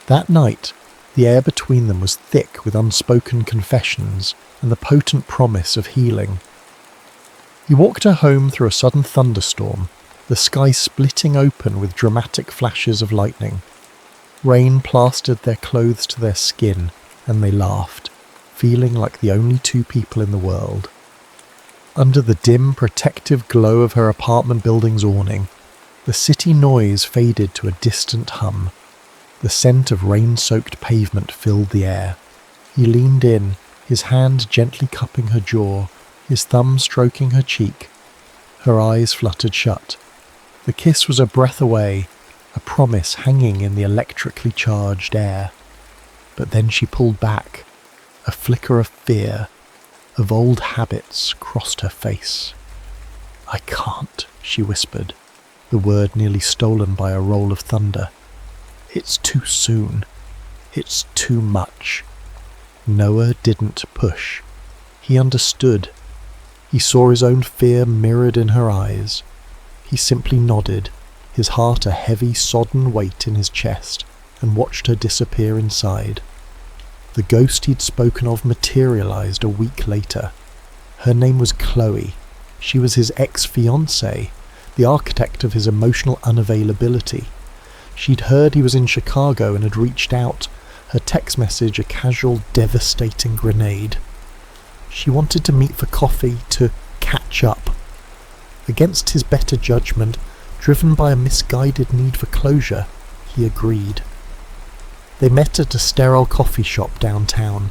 That night, the air between them was thick with unspoken confessions and the potent promise of healing. He walked her home through a sudden thunderstorm, the sky splitting open with dramatic flashes of lightning. Rain plastered their clothes to their skin, and they laughed, feeling like the only two people in the world. Under the dim, protective glow of her apartment building's awning, the city noise faded to a distant hum. The scent of rain-soaked pavement filled the air. He leaned in, his hand gently cupping her jaw, his thumb stroking her cheek. Her eyes fluttered shut. The kiss was a breath away, a promise hanging in the electrically charged air. But then she pulled back. A flicker of fear, of old habits, crossed her face. "I can't," she whispered, the word nearly stolen by a roll of thunder. "It's too soon. It's too much." Noah didn't push. He understood. He saw his own fear mirrored in her eyes. He simply nodded, his heart a heavy, sodden weight in his chest, and watched her disappear inside. The ghost he'd spoken of materialized a week later. Her name was Chloe. She was his ex-fiancée, the architect of his emotional unavailability. She'd heard he was in Chicago and had reached out, her text message a casual, devastating grenade. She wanted to meet for coffee, to catch up. Against his better judgment, driven by a misguided need for closure, he agreed. They met at a sterile coffee shop downtown.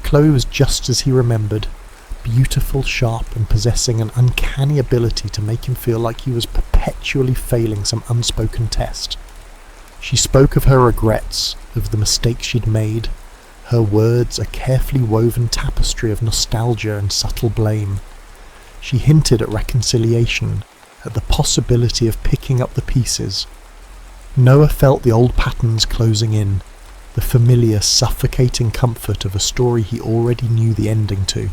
Chloe was just as he remembered, beautiful, sharp, and possessing an uncanny ability to make him feel like he was perpetually failing some unspoken test. She spoke of her regrets, of the mistakes she'd made, her words a carefully woven tapestry of nostalgia and subtle blame. She hinted at reconciliation, at the possibility of picking up the pieces. Noah felt the old patterns closing in, the familiar, suffocating comfort of a story he already knew the ending to.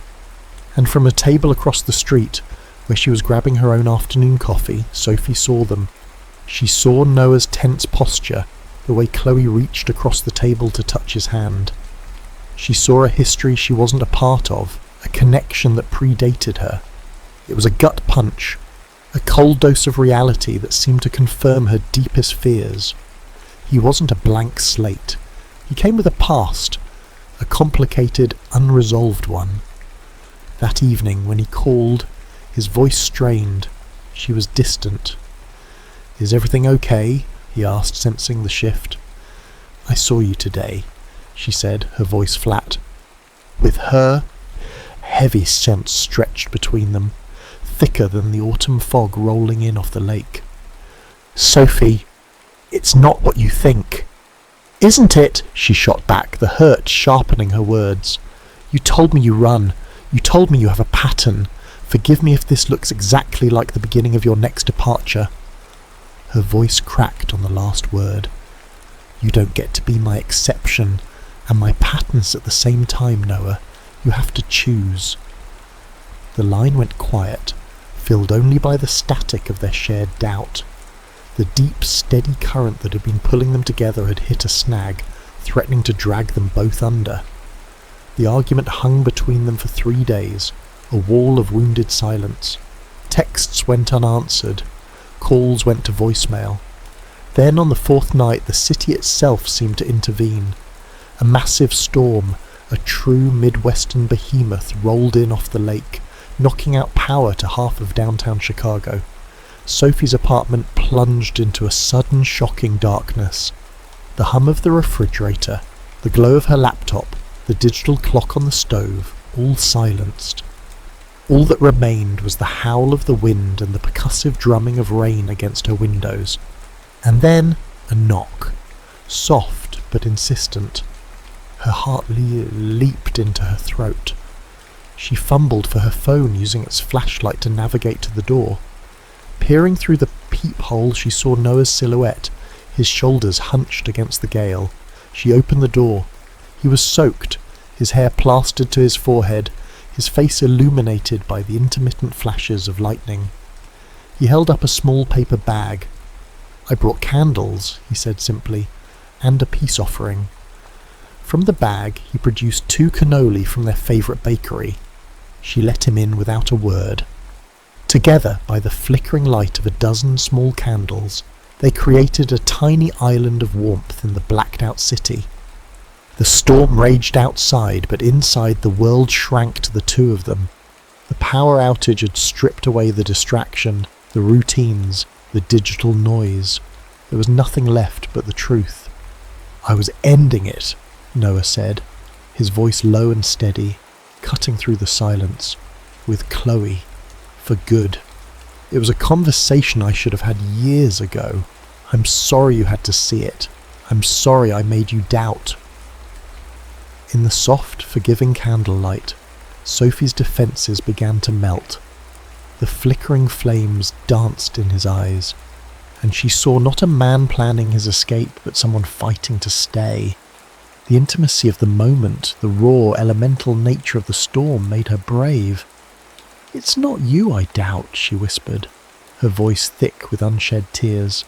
And from a table across the street, where she was grabbing her own afternoon coffee, Sophie saw them. She saw Noah's tense posture, the way Chloe reached across the table to touch his hand. She saw a history she wasn't a part of, a connection that predated her. It was a gut punch, a cold dose of reality that seemed to confirm her deepest fears. He wasn't a blank slate. He came with a past, a complicated, unresolved one. That evening, when he called, his voice strained. She was distant. "Is everything okay?" he asked, sensing the shift. "I saw you today," she said, her voice flat. With her, heavy scents stretched between them, thicker than the autumn fog rolling in off the lake. "Sophie, it's not what you think." "Isn't it?" she shot back, the hurt sharpening her words. "You told me you run. You told me you have a pattern. Forgive me if this looks exactly like the beginning of your next departure." Her voice cracked on the last word. "You don't get to be my exception and my patterns at the same time, Noah. You have to choose." The line went quiet, filled only by the static of their shared doubt. The deep, steady current that had been pulling them together had hit a snag, threatening to drag them both under. The argument hung between them for 3 days, a wall of wounded silence. Texts went unanswered. Calls went to voicemail. Then on the 4th night, the city itself seemed to intervene. A massive storm, a true Midwestern behemoth, rolled in off the lake, knocking out power to half of downtown Chicago. Sophie's apartment plunged into a sudden, shocking darkness. The hum of the refrigerator, the glow of her laptop, the digital clock on the stove, all silenced. All that remained was the howl of the wind and the percussive drumming of rain against her windows. And then a knock, soft but insistent. Her heart leaped into her throat. She fumbled for her phone, using its flashlight to navigate to the door. Peering through the peephole, she saw Noah's silhouette, his shoulders hunched against the gale. She opened the door. He was soaked, his hair plastered to his forehead, his face illuminated by the intermittent flashes of lightning. He held up a small paper bag. "I brought candles," he said simply, "and a peace offering." From the bag he produced 2 cannoli from their favourite bakery. She let him in without a word. Together, by the flickering light of a dozen small candles, they created a tiny island of warmth in the blacked-out city. The storm raged outside, but inside the world shrank to the two of them. The power outage had stripped away the distraction, the routines, the digital noise. There was nothing left but the truth. I was ending it, Noah said, his voice low and steady, cutting through the silence, with Chloe, for good. It was a conversation I should have had years ago. I'm sorry you had to see it. I'm sorry I made you doubt. In the soft, forgiving candlelight, Sophie's defences began to melt. The flickering flames danced in his eyes, and she saw not a man planning his escape, but someone fighting to stay. The intimacy of the moment, the raw, elemental nature of the storm made her brave. "It's not you I doubt," she whispered, her voice thick with unshed tears.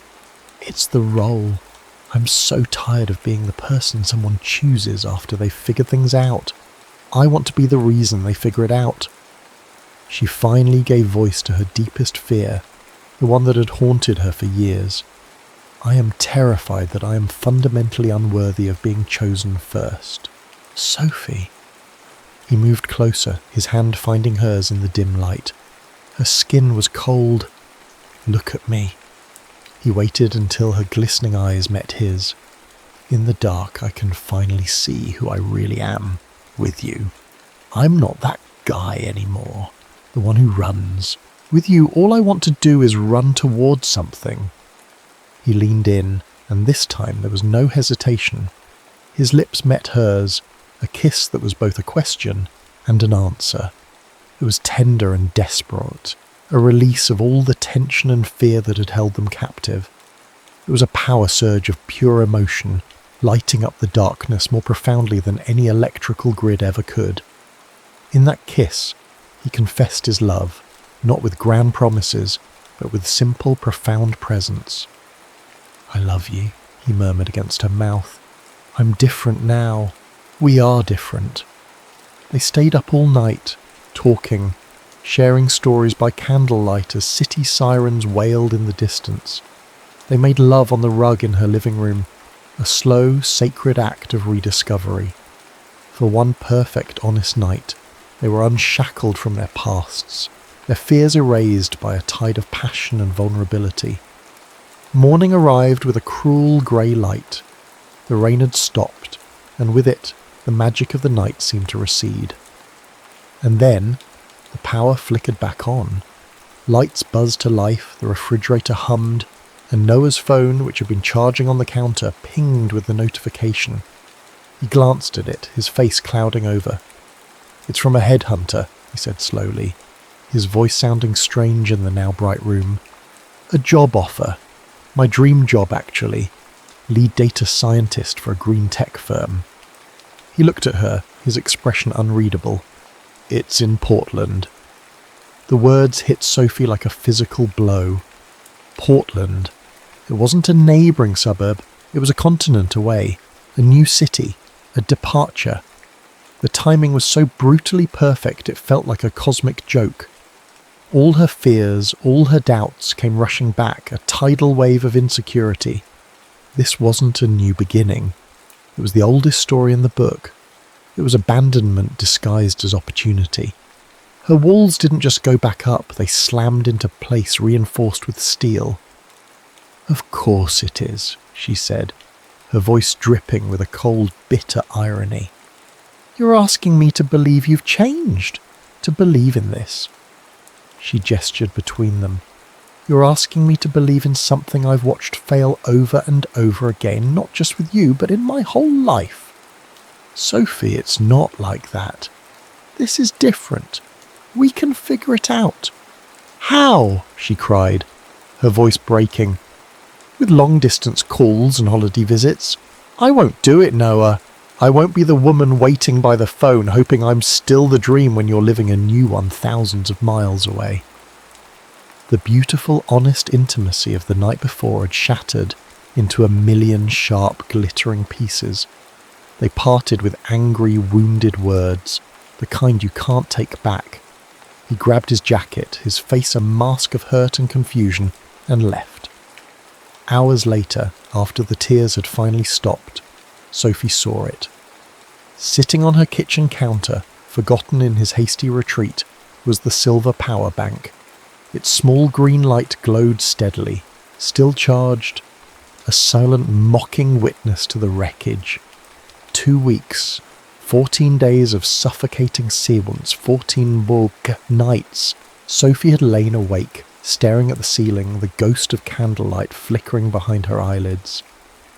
"It's the role. I'm so tired of being the person someone chooses after they've figured things out. I want to be the reason they figure it out." She finally gave voice to her deepest fear, the one that had haunted her for years. "I am terrified that I am fundamentally unworthy of being chosen first. Sophie." He moved closer, his hand finding hers in the dim light. Her skin was cold. "Look at me." He waited until her glistening eyes met his. "In the dark, I can finally see who I really am, with you. I'm not that guy anymore, the one who runs. With you, all I want to do is run towards something." He leaned in, and this time there was no hesitation. His lips met hers, a kiss that was both a question and an answer. It was tender and desperate, a release of all the tension and fear that had held them captive. It was a power surge of pure emotion, lighting up the darkness more profoundly than any electrical grid ever could. In that kiss, he confessed his love, not with grand promises, but with simple, profound presence. "I love you," he murmured against her mouth. "I'm different now. We are different." They stayed up all night, talking, sharing stories by candlelight as city sirens wailed in the distance. They made love on the rug in her living room, a slow, sacred act of rediscovery. For one perfect, honest night, they were unshackled from their pasts, their fears erased by a tide of passion and vulnerability. Morning arrived with a cruel grey light. The rain had stopped, and with it, the magic of the night seemed to recede. And then, the power flickered back on. Lights buzzed to life, the refrigerator hummed, and Noah's phone, which had been charging on the counter, pinged with the notification. He glanced at it, his face clouding over. "It's from a headhunter," he said slowly, his voice sounding strange in the now bright room. "A job offer. My dream job, actually. Lead data scientist for a green tech firm." He looked at her, his expression unreadable. "It's in Portland." The words hit Sophie like a physical blow. Portland. It wasn't a neighbouring suburb, it was a continent away, a new city, a departure. The timing was so brutally perfect it felt like a cosmic joke. All her fears, all her doubts came rushing back, a tidal wave of insecurity. This wasn't a new beginning. It was the oldest story in the book. It was abandonment disguised as opportunity. Her walls didn't just go back up, they slammed into place, reinforced with steel. "Of course it is," she said, her voice dripping with a cold, bitter irony. "You're asking me to believe you've changed, to believe in this." She gestured between them. "You're asking me to believe in something I've watched fail over and over again, not just with you, but in my whole life." "Sophie, it's not like that. This is different. We can figure it out." "How?" she cried, her voice breaking. "With long-distance calls and holiday visits. I won't do it, Noah. I won't be the woman waiting by the phone hoping I'm still the dream when you're living a new one thousands of miles away." The beautiful, honest intimacy of the night before had shattered into a million sharp, glittering pieces. They parted with angry, wounded words, the kind you can't take back. He grabbed his jacket, his face a mask of hurt and confusion, and left. Hours later, after the tears had finally stopped, Sophie saw it. Sitting on her kitchen counter, forgotten in his hasty retreat, was the silver power bank. Its small green light glowed steadily, still charged, a silent, mocking witness to the wreckage. 2 weeks, 14 days of suffocating silence, 14 nights. Sophie had lain awake, staring at the ceiling, the ghost of candlelight flickering behind her eyelids.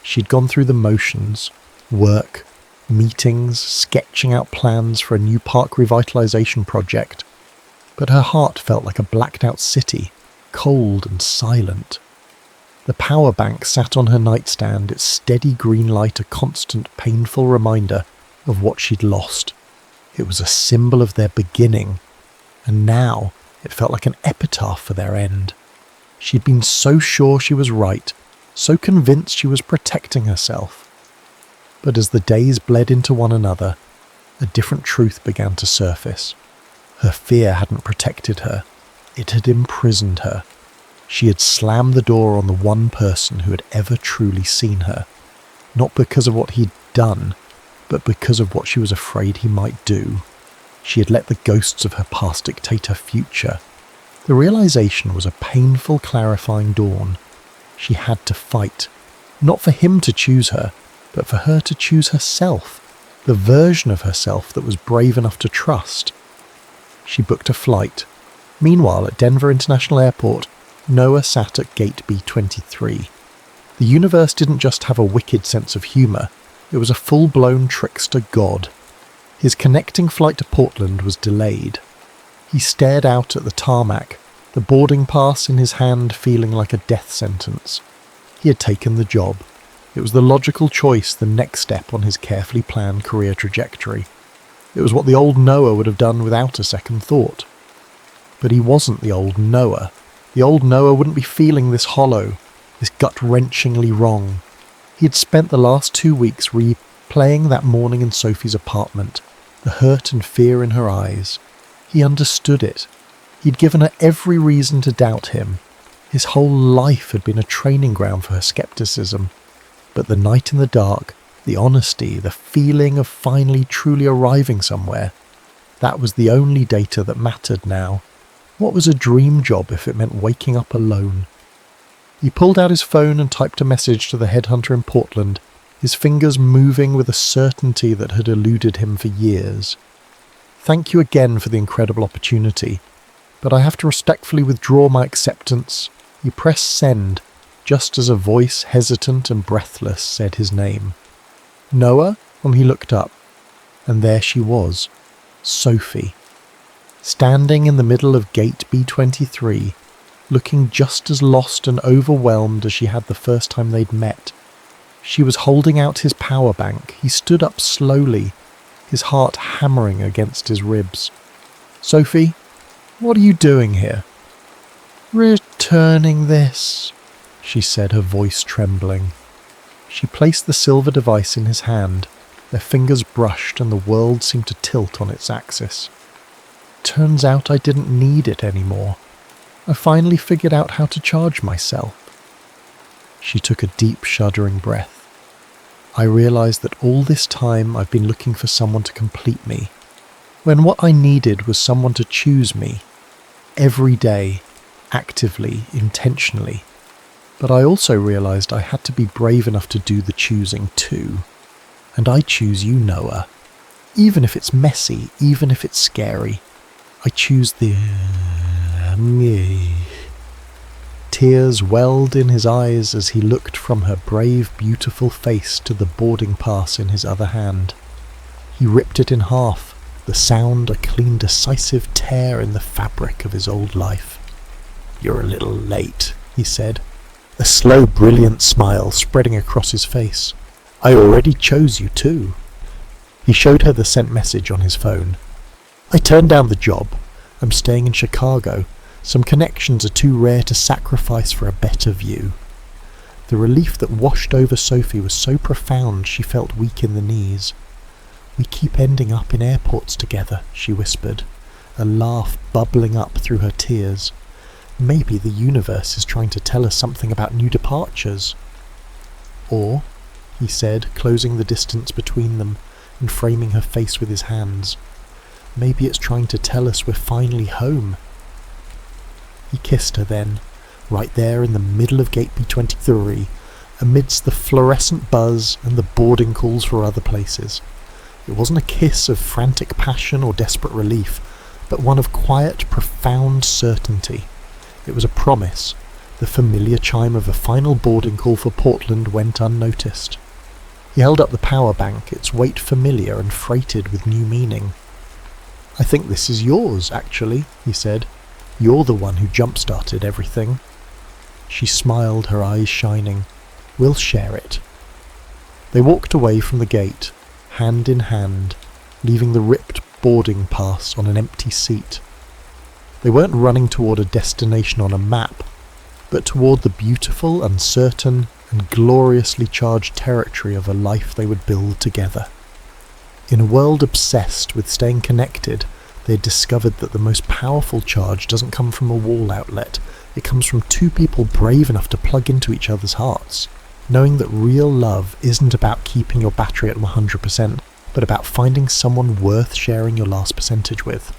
She'd gone through the motions, work, meetings, sketching out plans for a new park revitalisation project, but her heart felt like a blacked-out city, cold and silent. The power bank sat on her nightstand, its steady green light a constant, painful reminder of what she'd lost. It was a symbol of their beginning, and now it felt like an epitaph for their end. She'd been so sure she was right, so convinced she was protecting herself. But as the days bled into one another, a different truth began to surface. Her fear hadn't protected her. It had imprisoned her. She had slammed the door on the one person who had ever truly seen her, not because of what he'd done, but because of what she was afraid he might do. She had let the ghosts of her past dictate her future. The realization was a painful, clarifying dawn. She had to fight, not for him to choose her, but for her to choose herself, the version of herself that was brave enough to trust. She booked a flight. Meanwhile, at Denver International Airport, Noah sat at gate B23. The universe didn't just have a wicked sense of humour, it was a full-blown trickster god. His connecting flight to Portland was delayed. He stared out at the tarmac, the boarding pass in his hand feeling like a death sentence. He had taken the job. It was the logical choice, the next step on his carefully planned career trajectory. It was what the old Noah would have done without a second thought. But he wasn't the old Noah. The old Noah wouldn't be feeling this hollow, this gut-wrenchingly wrong. He had spent the last 2 weeks replaying that morning in Sophie's apartment, the hurt and fear in her eyes. He understood it. He'd given her every reason to doubt him. His whole life had been a training ground for her skepticism. But the night in the dark, the honesty, the feeling of finally truly arriving somewhere, that was the only data that mattered now. What was a dream job if it meant waking up alone? He pulled out his phone and typed a message to the headhunter in Portland, his fingers moving with a certainty that had eluded him for years. Thank you again for the incredible opportunity, but I have to respectfully withdraw my acceptance. He pressed send, just as a voice, hesitant and breathless, said his name. Noah? He looked up, and there she was, Sophie, standing in the middle of gate B23, looking just as lost and overwhelmed as she had the first time they'd met. She was holding out his power bank. He stood up slowly, his heart hammering against his ribs. Sophie, what are you doing here? Returning this, she said, her voice trembling. She placed the silver device in his hand. Their fingers brushed and the world seemed to tilt on its axis. Turns out I didn't need it anymore. I finally figured out how to charge myself. She took a deep, shuddering breath. I realized that all this time I've been looking for someone to complete me, when what I needed was someone to choose me, every day, actively, intentionally. But I also realized I had to be brave enough to do the choosing too. And I choose you, Noah. Even if it's messy, even if it's scary. I choose the... me. Tears welled in his eyes as he looked from her brave, beautiful face to the boarding pass in his other hand. He ripped it in half, the sound a clean, decisive tear in the fabric of his old life. You're a little late, he said, a slow, brilliant smile spreading across his face. I already chose you too. He showed her the sent message on his phone. I turned down the job. I'm staying in Chicago. Some connections are too rare to sacrifice for a better view. The relief that washed over Sophie was so profound she felt weak in the knees. We keep ending up in airports together, she whispered, a laugh bubbling up through her tears. Maybe the universe is trying to tell us something about new departures. Or, he said, closing the distance between them and framing her face with his hands, maybe it's trying to tell us we're finally home. He kissed her then, right there in the middle of gate B23, amidst the fluorescent buzz and the boarding calls for other places. It wasn't a kiss of frantic passion or desperate relief, but one of quiet, profound certainty. It was a promise. The familiar chime of a final boarding call for Portland went unnoticed. He held up the power bank, its weight familiar and freighted with new meaning. "I think this is yours, actually," he said. "You're the one who jump-started everything." She smiled, her eyes shining. "We'll share it." They walked away from the gate, hand in hand, leaving the ripped boarding pass on an empty seat. They weren't running toward a destination on a map, but toward the beautiful, uncertain, and gloriously charged territory of a life they would build together. In a world obsessed with staying connected, they had discovered that the most powerful charge doesn't come from a wall outlet. It comes from two people brave enough to plug into each other's hearts, knowing that real love isn't about keeping your battery at 100%, but about finding someone worth sharing your last percentage with.